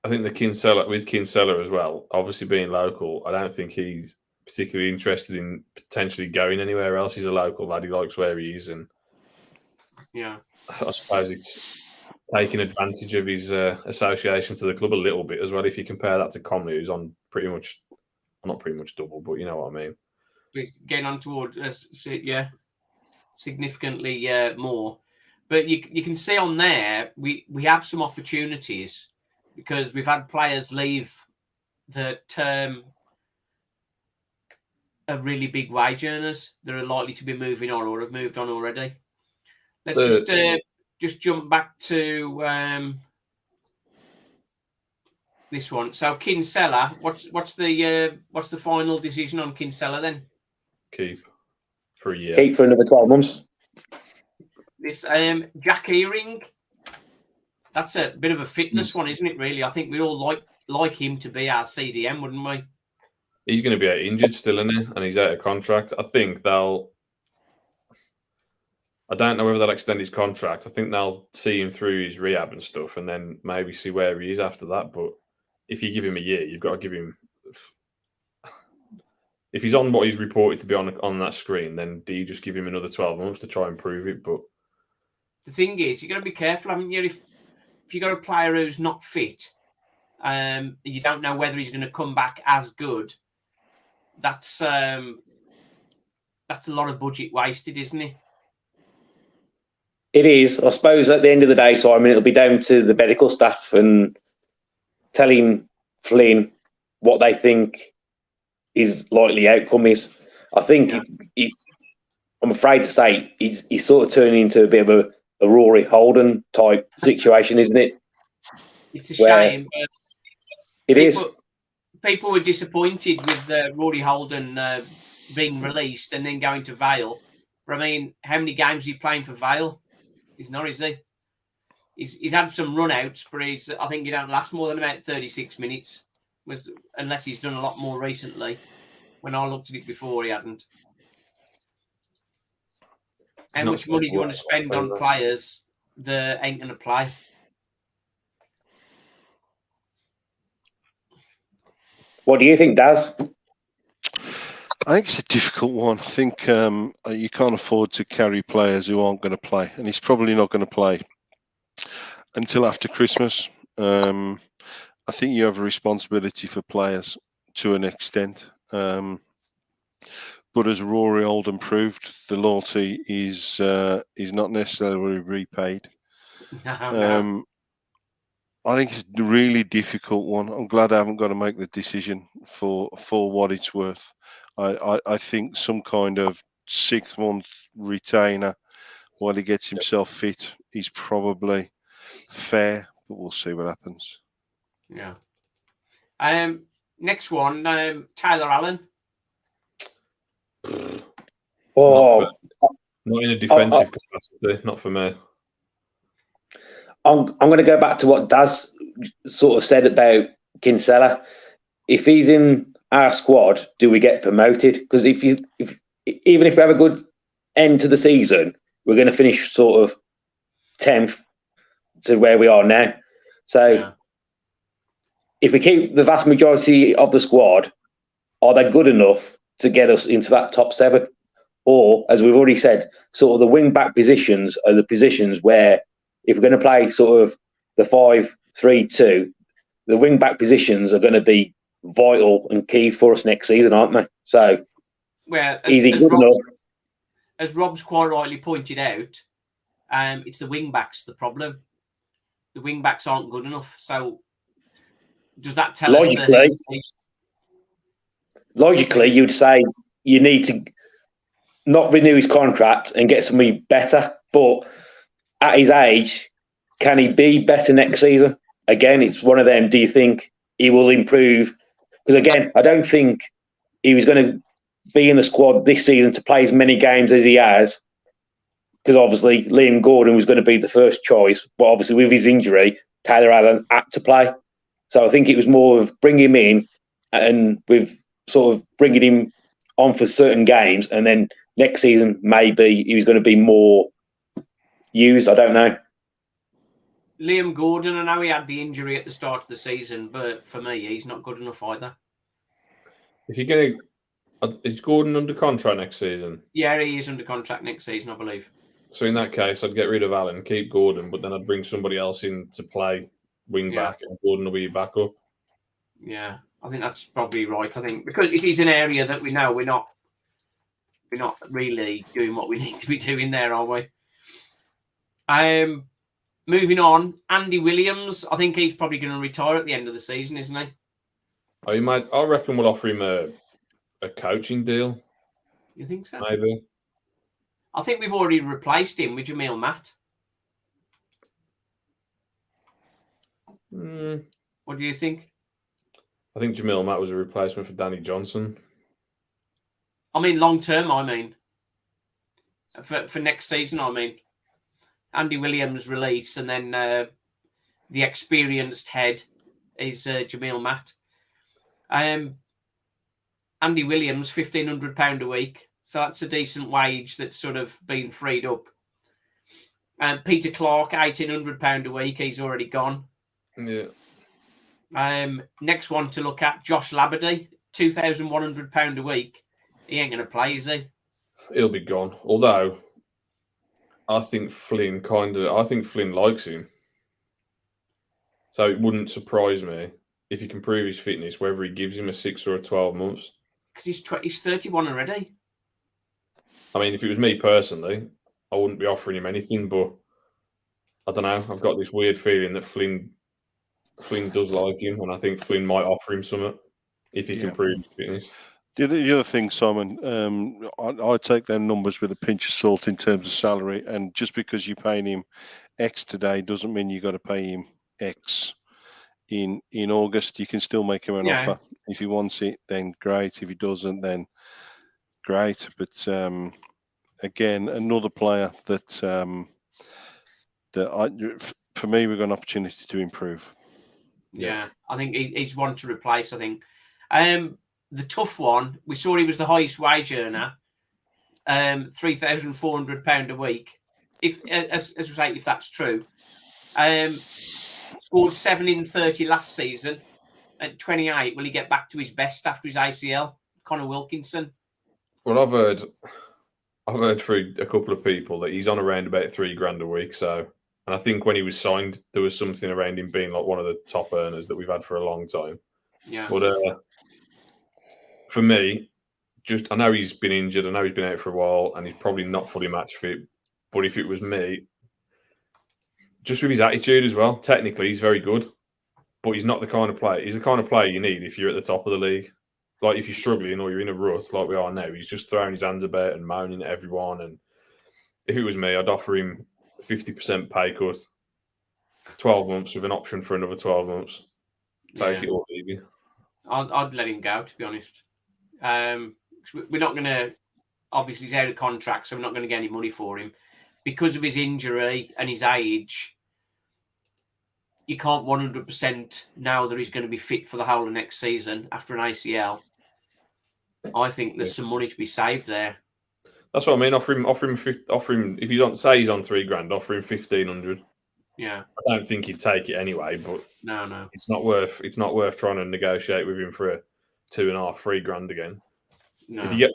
I think with Kinsella as well, obviously being local, I don't think he's particularly interested in potentially going anywhere else. He's a local lad. He likes where he is, and yeah, I suppose it's taking advantage of his association to the club a little bit as well. If you compare that to Comley, who's on not pretty much double, but you know what I mean. He's getting on toward significantly more. But you can see on there we have some opportunities because we've had players leave that are really big wage earners that are likely to be moving on or have moved on already. Let's just jump back to this one. So Kinsella, what's the final decision on Kinsella then? Keep for a year. Keep for another 12 months. This Jack Earing, that's a bit of a fitness one, isn't it? Really, I think we all like him to be our CDM, wouldn't we? He's going to be injured still, isn't he? And he's out of contract. I think I don't know whether they'll extend his contract. I think they'll see him through his rehab and stuff, and then maybe see where he is after that. But if you give him a year, you've got to give him. If he's on what he's reported to be on that screen, then do you just give him another 12 months to try and prove it? But the thing is, you've got to be careful, haven't you? If you've got a player who's not fit, you don't know whether he's going to come back as good. That's a lot of budget wasted, isn't it? It is. I suppose at the end of the day, Simon, it'll be down to the medical staff and telling Flynn what they think his likely outcome is. I think I'm afraid to say he's sort of turning into a bit of a Rory Holden type situation, isn't it? It's a shame. It is. People were disappointed with Rory Holden being released and then going to Vale. But I mean, how many games is he playing for Vale? He's not, is he? He's had some run-outs, but I think he don't last more than about 36 minutes, unless he's done a lot more recently. When I looked at it before, he hadn't. How much money do you want to spend on players that ain't going to play? What do you think, Daz? I think it's a difficult one. I think you can't afford to carry players who aren't going to play, and he's probably not going to play until after Christmas. And I think you have a responsibility for players to an extent. But as Rory Oldham proved, the loyalty is not necessarily repaid. No. I think it's a really difficult one. I'm glad I haven't got to make the decision for what it's worth. I think some kind of 6-month retainer while he gets himself fit is probably fair, but we'll see what happens. Yeah. Next one, Tyler Allen. Oh, Not in a defensive capacity, not for me. I'm going to go back to what Daz sort of said about Kinsella. If he's in our squad, do we get promoted? Because even if we have a good end to the season, we're going to finish sort of 10th to where we are now. So if we keep the vast majority of the squad, are they good enough to get us into that top 7? Or, as we've already said, sort of the wing-back positions are the positions where if we're going to play sort of the 5-3-2, the wing-back positions are going to be vital and key for us next season, aren't they? So, is he good enough? As Rob's quite rightly pointed out, it's the wing-backs the problem. The wing-backs aren't good enough. So, does that tell us that... Logically, you'd say you need to not renew his contract and get somebody better. But at his age, can he be better next season? Again, it's one of them. Do you think he will improve? Because again, I don't think he was going to be in the squad this season to play as many games as he has. Because obviously Liam Gordon was going to be the first choice. But obviously with his injury, Tyler Allen had to play. So I think it was more of bringing him in and with sort of bringing him on for certain games. And then next season, maybe he was going to be more used. I don't know. Liam Gordon, I know he had the injury at the start of the season, but for me, he's not good enough either. If you're going to... Is Gordon under contract next season? Yeah, he is under contract next season, I believe. So in that case, I'd get rid of Allen, keep Gordon, but then I'd bring somebody else in to play wing back, and Gordon will be your backup. Yeah, I think that's probably right. I think because it is an area that we know we're not really doing what we need to be doing there, are we? Moving on, Andy Williams. I think he's probably going to retire at the end of the season, isn't he? Oh, you might. I reckon we'll offer him a coaching deal. You think so? Maybe. I think we've already replaced him with Jamil Matt. What do you think? I think Jamil Matt was a replacement for Danny Johnson. I mean, long term, I mean. For next season, I mean. Andy Williams release and then the experienced head is Jamil Matt. Andy Williams, £1,500 a week. So that's a decent wage that's sort of been freed up. Peter Clark, £1,800 a week. He's already gone. Yeah. Next one to look at, Josh Labadie, £2,100 a week. He ain't going to play, is he? He'll be gone. Although, I think Flynn likes him. So it wouldn't surprise me if he can prove his fitness, whether he gives him a 6 or a 12 months. Because he's 31 already. I mean, if it was me personally, I wouldn't be offering him anything, but I don't know. I've got this weird feeling that Flynn does like him, and I think Flynn might offer him something if he can prove his fitness. The other thing, Simon, I take them numbers with a pinch of salt in terms of salary, and just because you're paying him X today doesn't mean you've got to pay him X in August. You can still make him an offer. If he wants it, then great. If he doesn't, then great. But again, another player that for me, we've got an opportunity to improve. Yeah, I think he's one to replace, I think. The tough one, we saw he was the highest wage earner, £3,400 a week. If, as we say, if that's true, scored 7 in 30 last season. At 28, will he get back to his best after his ACL? Connor Wilkinson. Well, I've heard through a couple of people that he's on around about £3,000 a week. So, And I think when he was signed, there was something around him being like one of the top earners that we've had for a long time. Yeah. But for me, I know he's been injured. I know he's been out for a while, and he's probably not fully match fit. But if it was me, just with his attitude as well, technically he's very good, but he's not the kind of player. He's the kind of player you need if you're at the top of the league. Like if you're struggling or you're in a rut like we are now, he's just throwing his hands about and moaning at everyone. And if it was me, I'd offer him 50% pay cut, 12 months with an option for another 12 months. Take it or leave it. I'd let him go, to be honest. We're not going to, obviously he's out of contract, so we're not going to get any money for him. Because of his injury and his age, you can't 100% now that he's going to be fit for the whole of next season after an ACL. I think there's some money to be saved there. That's what I mean. Offer him. If he's on, say he's on $3,000, offer him 1,500. Yeah, I don't think he'd take it anyway. But no, it's not worth trying to negotiate with him for a $2,500-3,000 again. No. If you get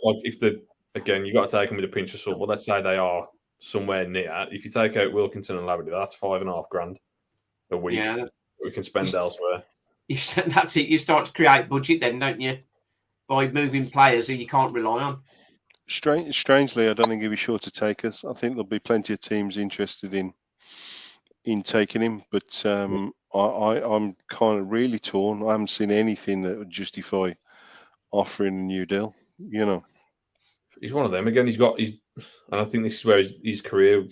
again, you got to take them with a pinch of salt. But let's say they are somewhere near. If you take out Wilkinson and Labadie, that's $5,500 a week. Yeah, we can spend elsewhere. That's it. You start to create budget then, don't you? By moving players who you can't rely on. Strangely, I don't think he'll be sure to take us. I think there'll be plenty of teams interested in taking him, but I'm kind of really torn. I haven't seen anything that would justify offering a new deal. You know, he's one of them. Again, and I think this is where his career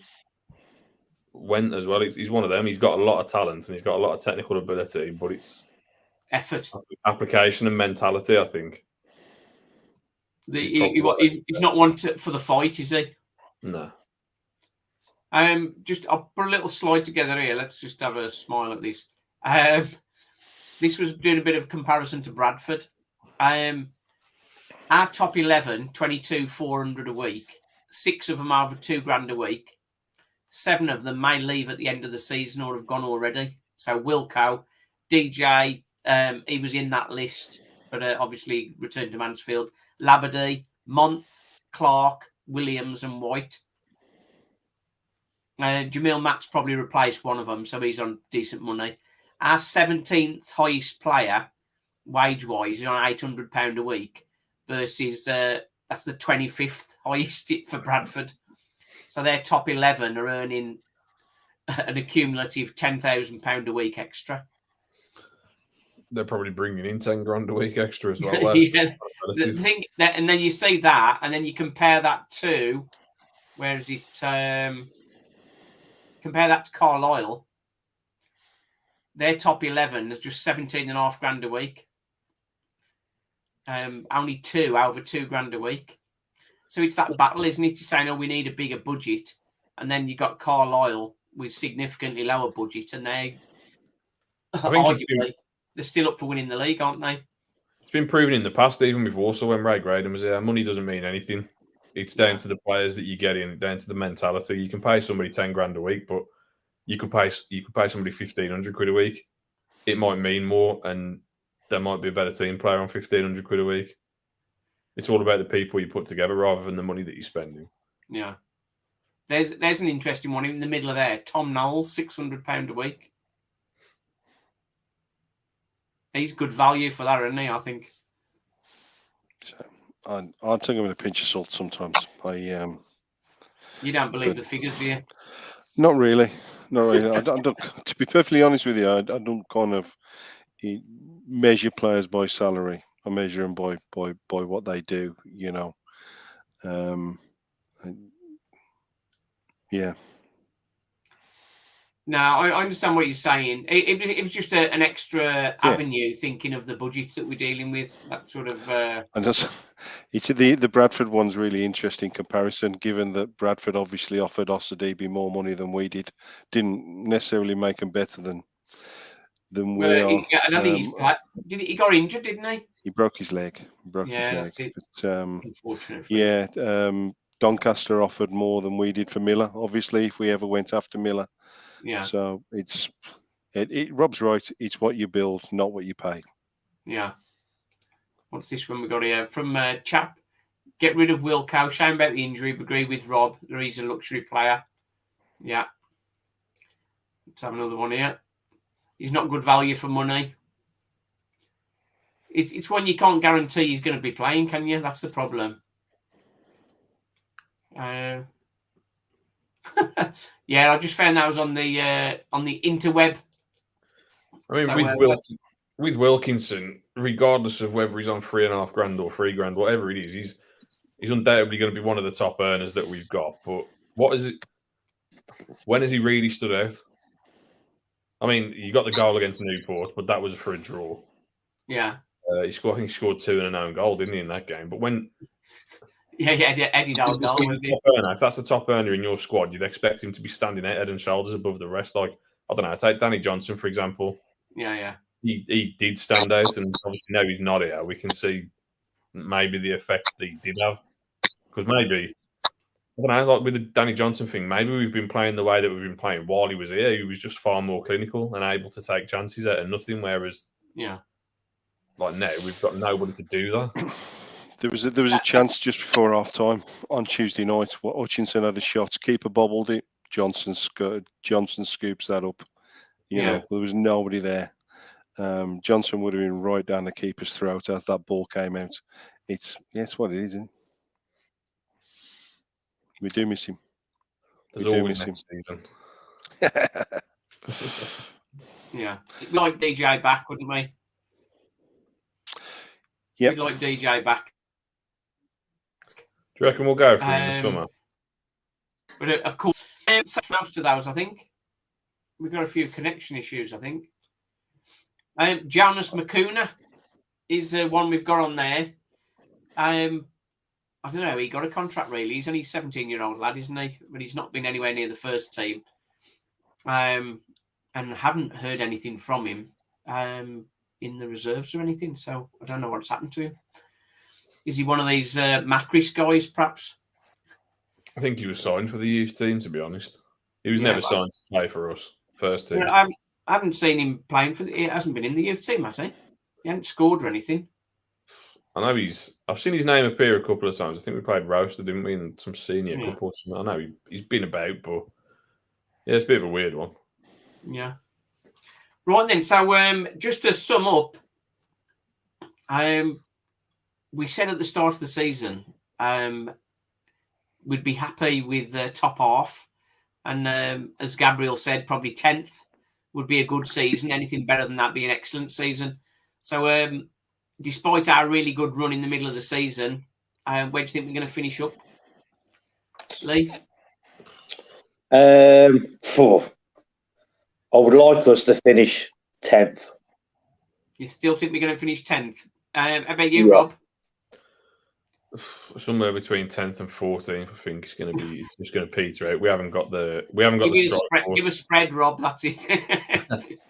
went as well. He's one of them. He's got a lot of talent and he's got a lot of technical ability, but it's effort, application, and mentality. I think. He's not one for the fight, is he? No. I'll put a little slide together here. Let's just have a smile at this. This was doing a bit of comparison to Bradford. Our top 11, 22,400 a week. 6 of them are over $2,000 a week. 7 of them may leave at the end of the season or have gone already. So Wilco, DJ, he was in that list, but obviously returned to Mansfield. Labadie, Month, Clark, Williams, and White. Jamil Matt's probably replaced one of them, so he's on decent money. Our 17th highest player, wage-wise, is on £800 a week, versus that's the 25th highest for Bradford. So their top 11 are earning an accumulative £10,000 a week extra. They're probably bringing in $10,000 a week extra as well. Yeah. The thing that, and then you see that, and then you compare that to, where is it? Compare that to Carlisle. Their top 11 is just $17,500 a week. Only 2 over $2,000 a week. So it's that battle, isn't it? You're saying, oh, we need a bigger budget, and then you got Carlisle with significantly lower budget, and they arguably they're still up for winning the league, aren't they? It's been proven in the past, even with Walsall when Ray Graydon was there. Money doesn't mean anything. It's down to the players that you get in, down to the mentality. You can pay somebody $10,000 a week, but you could pay somebody £1,500 a week. It might mean more, and there might be a better team player on £1,500 a week. It's all about the people you put together rather than the money that you're spending. Yeah. There's an interesting one in the middle of there. Tom Knowles, £600 a week. He's good value for that, isn't he? I think. So, I'll take him with a pinch of salt sometimes. You don't believe the figures, do you? Not really. Not really. I don't, to be perfectly honest with you, I don't kind of measure players by salary. I measure them by what they do. You know. Yeah. No, I understand what you're saying. It was just an extra avenue, thinking of the budget that we're dealing with. That sort of. And it's the Bradford one's really interesting comparison, given that Bradford obviously offered Osadebe more money than we did. Didn't necessarily make them better than we are. I don't think he got injured, didn't he? He broke his leg. That's it. But, unfortunately. Yeah. Doncaster offered more than we did for Miller. Obviously, if we ever went after Miller. Yeah. So Rob's right. It's what you build, not what you pay. Yeah. What's this one we got here from Chap? Get rid of Wilco. Shame about the injury. Agree with Rob. He's a luxury player. Yeah. Let's have another one here. He's not good value for money. It's one you can't guarantee he's going to be playing, can you? That's the problem. Yeah, I just found that was on the interweb. I mean, So, with Wilkinson, regardless of whether he's on $3.5 grand or $3 grand, whatever it is, he's undoubtedly going to be one of the top earners that we've got. But what is it? When has he really stood out? I mean, you got the goal against Newport, but that was for a draw. Yeah. I think he scored 2 and an own goal, didn't he, in that game? But when Eddie Dowell goal. If that's the top earner in your squad, you'd expect him to be standing out head and shoulders above the rest. Like, I don't know, take Danny Johnson, for example. Yeah. He did stand out, and obviously now he's not here. We can see maybe the effect that he did have. Because maybe, I don't know, like with the Danny Johnson thing, maybe we've been playing the way that we've been playing while he was here. He was just far more clinical and able to take chances out of nothing, whereas like now we've got nobody to do that. There was a chance just before half time on Tuesday night. Hutchinson had a shot, keeper bobbled it. Johnson scoops that up. You know, there was nobody there. Johnson would have been right down the keeper's throat as that ball came out. It's what it is, isn't it? We do miss him. There's always next season. Yeah, we'd like DJ back, wouldn't we? Yeah, we'd like DJ back. Do you reckon we'll go for him in the summer? But of course, most of those, I think. We've got a few connection issues, I think. Jonas Makuna is one we've got on there. I don't know, he got a contract really. He's only a 17-year-old lad, isn't he? But he's not been anywhere near the first team. And haven't heard anything from him in the reserves or anything. So I don't know what's happened to him. Is he one of these Macris guys, perhaps? I think he was signed for the youth team, to be honest. He was never signed to play for us, first team. I haven't seen him playing for he hasn't been in the youth team, has he? He hasn't scored or anything. I know I've seen his name appear a couple of times. I think we played Roaster, didn't we, in some senior cup or something. I know he's been about, but yeah, it's a bit of a weird one. Yeah. Right then, so just to sum up, we said at the start of the season we'd be happy with the top half, and as Gabriel said, probably 10th would be a good season. Anything better than that be an excellent season. So despite our really good run in the middle of the season, where do you think we're going to finish up, Lee? I would like us to finish 10th. You still think we're going to finish 10th? How about you, Rob? Somewhere between 10th and 14th, I think it's going to be. It's just going to peter out. We haven't got the strike force. Give a spread, Rob. That's it.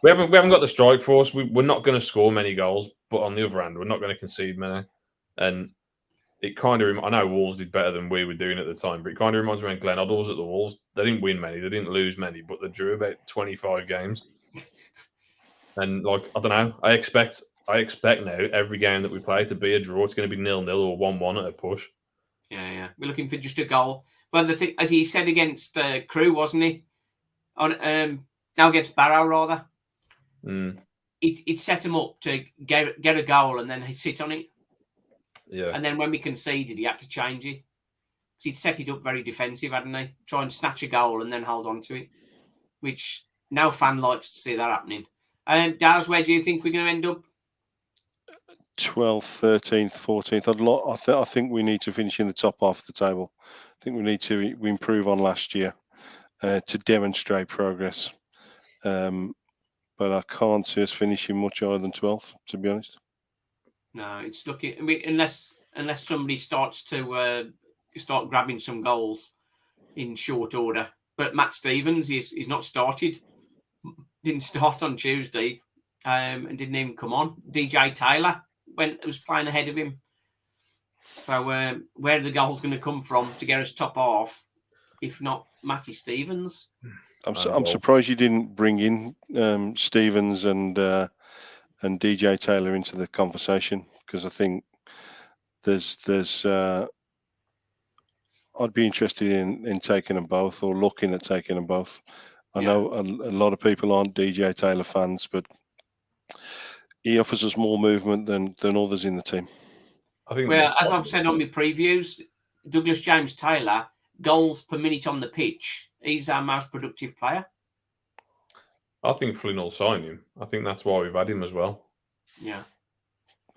we haven't got the strike force. We're not going to score many goals, but on the other hand, we're not going to concede many. And it kind of, I know Wolves did better than we were doing at the time, but it kind of reminds me when Glenn Hoddle was at the Wolves. They didn't win many, they didn't lose many, but they drew about 25 games. And like, I don't know, I expect now every game that we play to be a draw. It's going to be 0-0 or 1-1 at a push. Yeah. We're looking for just a goal. Well, the thing, as he said against Crewe, wasn't he? On now against Barrow, rather. It set him up to get a goal and then he sit on it. Yeah. And then when we conceded, he had to change it. So he'd set it up very defensive, hadn't he? Try and snatch a goal and then hold on to it, which no fan likes to see that happening. Daz, where do you think we're going to end up? 12th, 13th, 14th. I think we need to finish in the top half of the table. I think we need to improve on last year to demonstrate progress. But I can't see us finishing much higher than 12th, to be honest. No, it's looking. I mean, unless somebody starts to start grabbing some goals in short order. But Matt Stevens, he's not started. Didn't start on Tuesday, and didn't even come on. DJ Taylor was playing ahead of him. So where are the goals going to come from to get us top half, if not Matty Stevens? I'm surprised you didn't bring in Stevens and DJ Taylor into the conversation, because I think there's I'd be interested in taking them both, or looking at taking them both. I know a lot of people aren't DJ Taylor fans, but he offers us more movement than others in the team. I think. Well, as I've said on my previews, Douglas James Taylor, goals per minute on the pitch, he's our most productive player. I think Flynn will sign him. I think that's why we've had him as well. Yeah.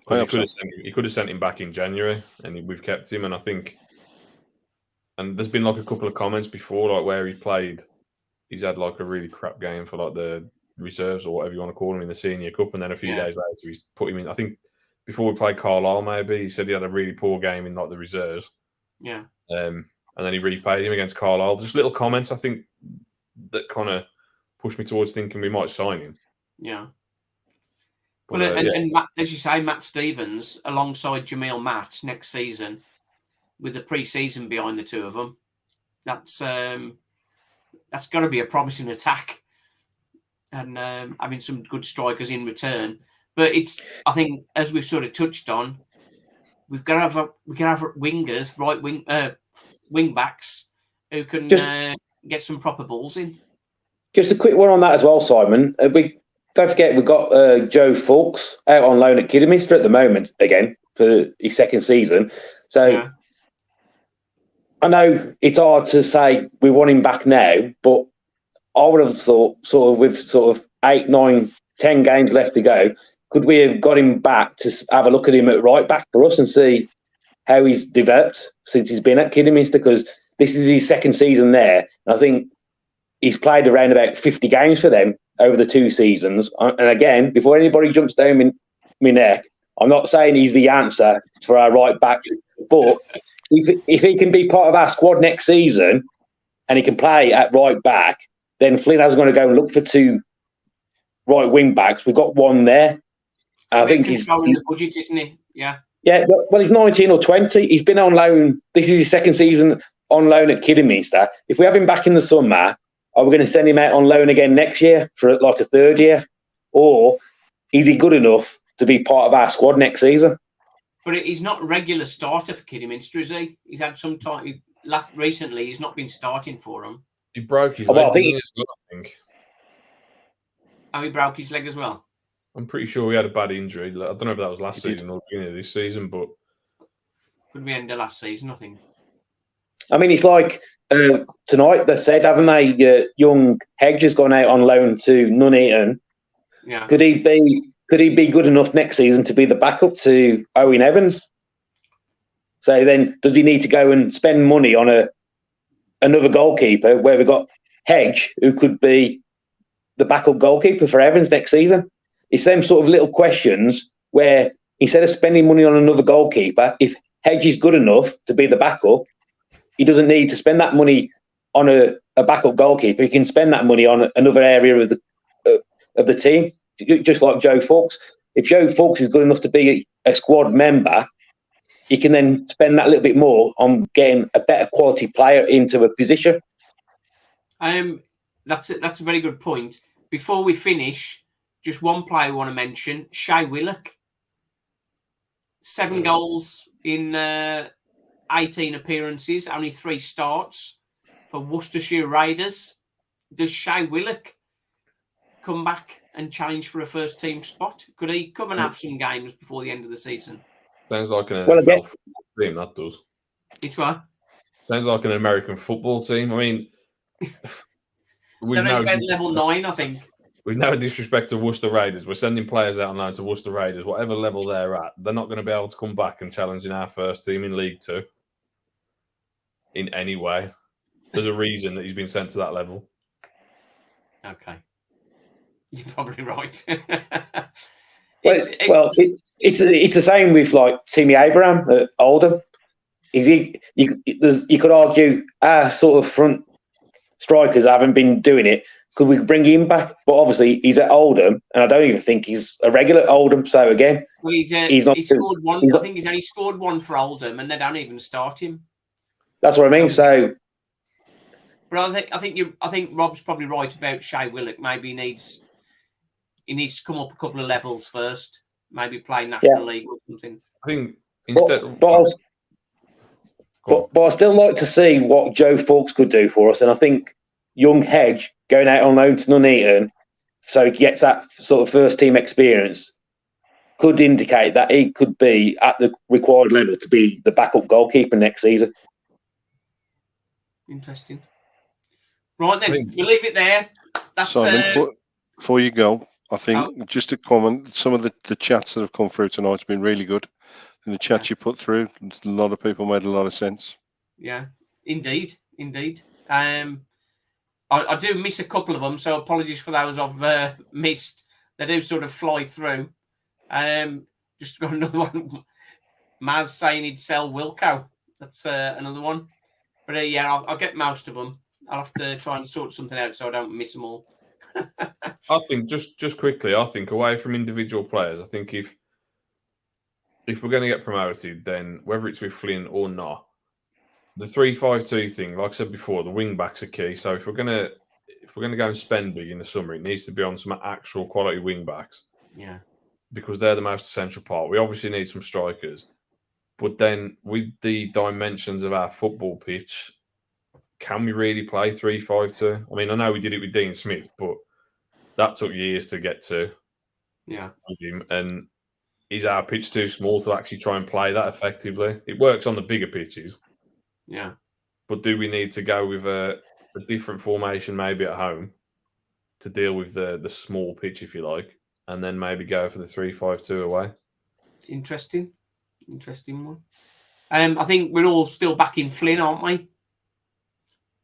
He could have sent him back in January, and we've kept him. And I think, and there's been like a couple of comments before, like where he played, he's had like a really crap game for like the reserves or whatever you want to call him in the Senior Cup, and then a few days later he's put him in. I think before we played Carlisle, maybe he said he had a really poor game in like the reserves. Yeah. And then he replayed him against Carlisle. Just little comments, I think, that kind of pushed me towards thinking we might sign him. Yeah. But, Well, and Matt, as you say, Matt Stevens alongside Jamil Matt next season, with the pre-season behind the two of them, that's got to be a promising attack, and having some good strikers in return. But I think, as we've sort of touched on, we can have wingers, right wing backs who can get some proper balls in. Just a quick one on that as well, Simon. Don't forget, we've got Joe Fawkes out on loan at Kidderminster at the moment, again, for his second season. So I know it's hard to say we want him back now, but I would have thought, with 8, 9, 10 games left to go, could we have got him back to have a look at him at right back for us and see how he's developed since he's been at Kidderminster? Because this is his second season there. And I think he's played around about 50 games for them over the 2 seasons. And again, before anybody jumps down my neck, I'm not saying he's the answer for our right back, but if he can be part of our squad next season and he can play at right back, then Flynn hasn't got to go and look for 2 right wing backs. We've got one there. I think he's the budget, isn't he? Yeah. Yeah, well, he's 19 or 20. He's been on loan. This is his second season on loan at Kidderminster. If we have him back in the summer, are we going to send him out on loan again next year for like a third year? Or is he good enough to be part of our squad next season? But he's not a regular starter for Kidderminster, is he? He's had some time. Recently, he's not been starting for them. He broke his leg. I think. Oh, he broke his leg as well? I'm pretty sure he had a bad injury. I don't know if that was last season or beginning of this season, but could be end of last season, I think. I mean, it's like tonight they said, haven't they? Young Hedge has gone out on loan to Nuneaton. Yeah. Could he be good enough next season to be the backup to Owen Evans? So then, does he need to go and spend money on another goalkeeper where we've got Hedge, who could be the backup goalkeeper for Evans next season? It's them sort of little questions where instead of spending money on another goalkeeper, if Hedge is good enough to be the backup, he doesn't need to spend that money on a backup goalkeeper. He can spend that money on another area of the team, just like Joe Fawkes. If Joe Fawkes is good enough to be a squad member, he can then spend that little bit more on getting a better quality player into a position. That's a very good point. Before we finish, just one player I want to mention, Shay Willock. 7 goals in 18 appearances, only 3 starts for Worcestershire Raiders. Does Shay Willock come back and challenge for a first team spot? Could he come and have some games before the end of the season? Sounds like an NFL football team, that does. It's what? Sounds like an American football team. I mean, we've now level 9, I think. With no disrespect to Worcester Raiders, we're sending players out on loan to Worcester Raiders, whatever level they're at. They're not going to be able to come back and challenge in our first team in League 2 in any way. There's a reason that he's been sent to that level. Okay. You're probably right. It's the same with like Timmy Abraham at Oldham. You could argue our sort of front strikers haven't been doing it. Could we bring him back? But obviously he's at Oldham, and I don't even think he's a regular at Oldham. So again, he's not. He scored one. I think he's only scored 1 for Oldham, and they don't even start him. That's what I mean. So, but I think Rob's probably right about Shay Willock. Maybe he needs to come up a couple of levels first. Maybe play National League or something. I think instead. But I still like to see what Joe Fawkes could do for us, and I think young Hedge going out on loan to Nuneaton, so he gets that sort of first team experience, could indicate that he could be at the required level to be the backup goalkeeper next season. Interesting. Right then, we'll leave it there. That's Simon, before you go, I think just a comment, some of the chats that have come through tonight have been really good. And the chat you put through, a lot of people made a lot of sense. Yeah, indeed. I do miss a couple of them, so apologies for those I've missed. They do sort of fly through. Just got another one. Maz saying he'd sell Wilco. That's another one. But yeah, I'll get most of them. I'll have to try and sort something out so I don't miss them all. I think just quickly, I think away from individual players, I think if we're going to get promoted, then whether it's with Flynn or not, the 3-5-2 thing, like I said before, the wing backs are key. So if we're gonna go and spend big in the summer, it needs to be on some actual quality wing backs. Yeah, because they're the most essential part. We obviously need some strikers, but then with the dimensions of our football pitch, can we really play 3-5-2? I mean, I know we did it with Dean Smith, but that took years to get to. Yeah, with him, and is our pitch too small to actually try and play that effectively? It works on the bigger pitches. Yeah, but do we need to go with a different formation maybe at home to deal with the small pitch, if you like, and then maybe go for the 3-5-2 away? Interesting one. I think we're all still back in Flynn, aren't we?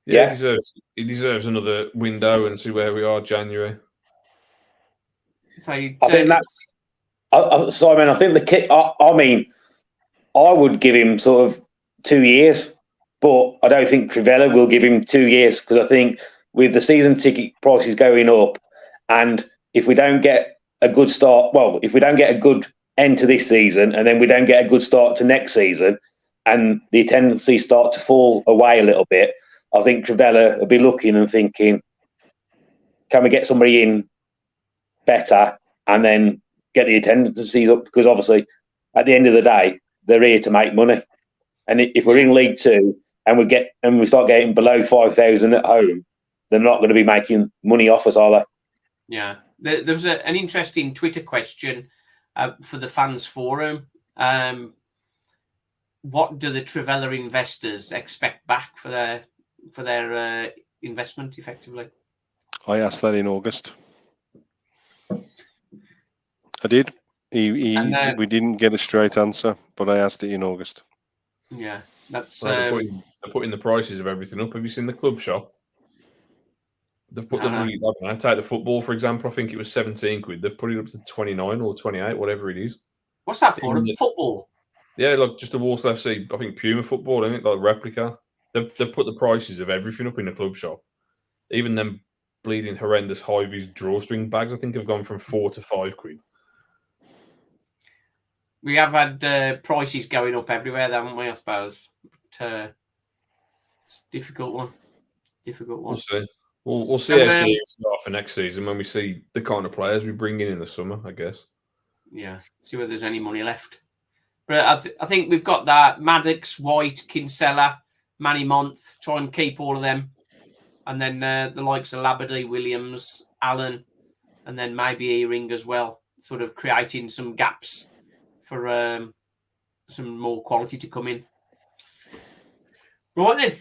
Yeah. He deserves another window and see where we are January. So I think that's Simon. I think the kit. I mean, I would give him sort of 2 years, but I don't think Trivela will give him 2 years because I think with the season ticket prices going up, and if we don't get a good start, if we don't get a good end to this season, and then we don't get a good start to next season, and the tendencies start to fall away a little bit, I think Trivela will be looking and thinking, can we get somebody in better and then get the attendances up? Because obviously, at the end of the day, they're here to make money. And if we're in League Two and we start getting below 5,000 at home, they're not going to be making money off us, are they? Yeah. There was an interesting Twitter question for the fans forum. What do the Trivela investors expect back for their investment, effectively? I asked that in August. I did. We didn't get a straight answer, but I asked it in August. Yeah, that's. They're putting the prices of everything up. Have you seen the club shop? They've put take the football, for example. I think it was 17 quid. They've put it up to 29 or 28, whatever it is. What's that for? Football? Yeah, like just a Walsall FC, I think Puma football, isn't it? Like replica. They've put the prices of everything up in the club shop. Even them bleeding horrendous high-vis drawstring bags, I think, have gone from 4 to 5 quid. We have had prices going up everywhere, haven't we, I suppose? But, it's a difficult one. We'll see. We'll see how it's for next season when we see the kind of players we bring in the summer, I guess. Yeah, see whether there's any money left. But I think we've got that Maddox, White, Kinsella, Manny Month, try and keep all of them. And then the likes of Labadie, Williams, Allen, and then maybe Earing as well, sort of creating some gaps for some more quality to come in. Right then.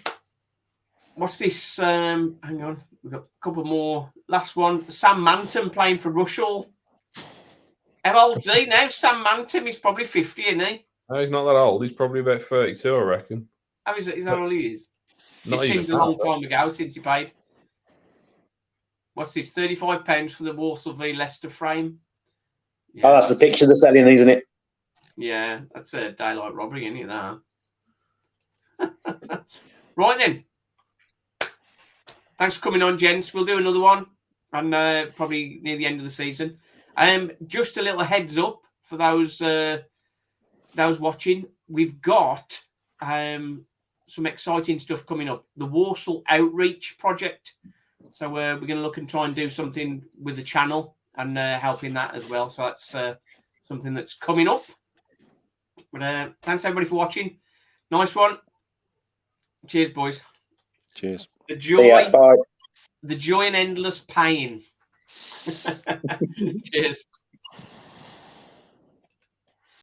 What's this? Hang on. We've got a couple more. Last one. Sam Manton playing for Rushall. How old's he now? Sam Manton, he's probably 50, isn't he? No, he's not that old. He's probably about 32, I reckon. How is that all he is? Not it seems a long time ago since he played. What's this? £35 for the Walsall v Leicester frame? Yeah, that's the picture they're selling, isn't it? Yeah, that's a daylight robbery, isn't it, that? Right then. Thanks for coming on, gents. We'll do another one, and probably near the end of the season. Just a little heads up for those watching. We've got some exciting stuff coming up. The Walsall Outreach Project. So we're going to look and try and do something with the channel and helping that as well. So that's something that's coming up. But thanks everybody for watching. Nice one. Cheers, boys. Cheers. The joy. Bye. The joy and endless pain. Cheers.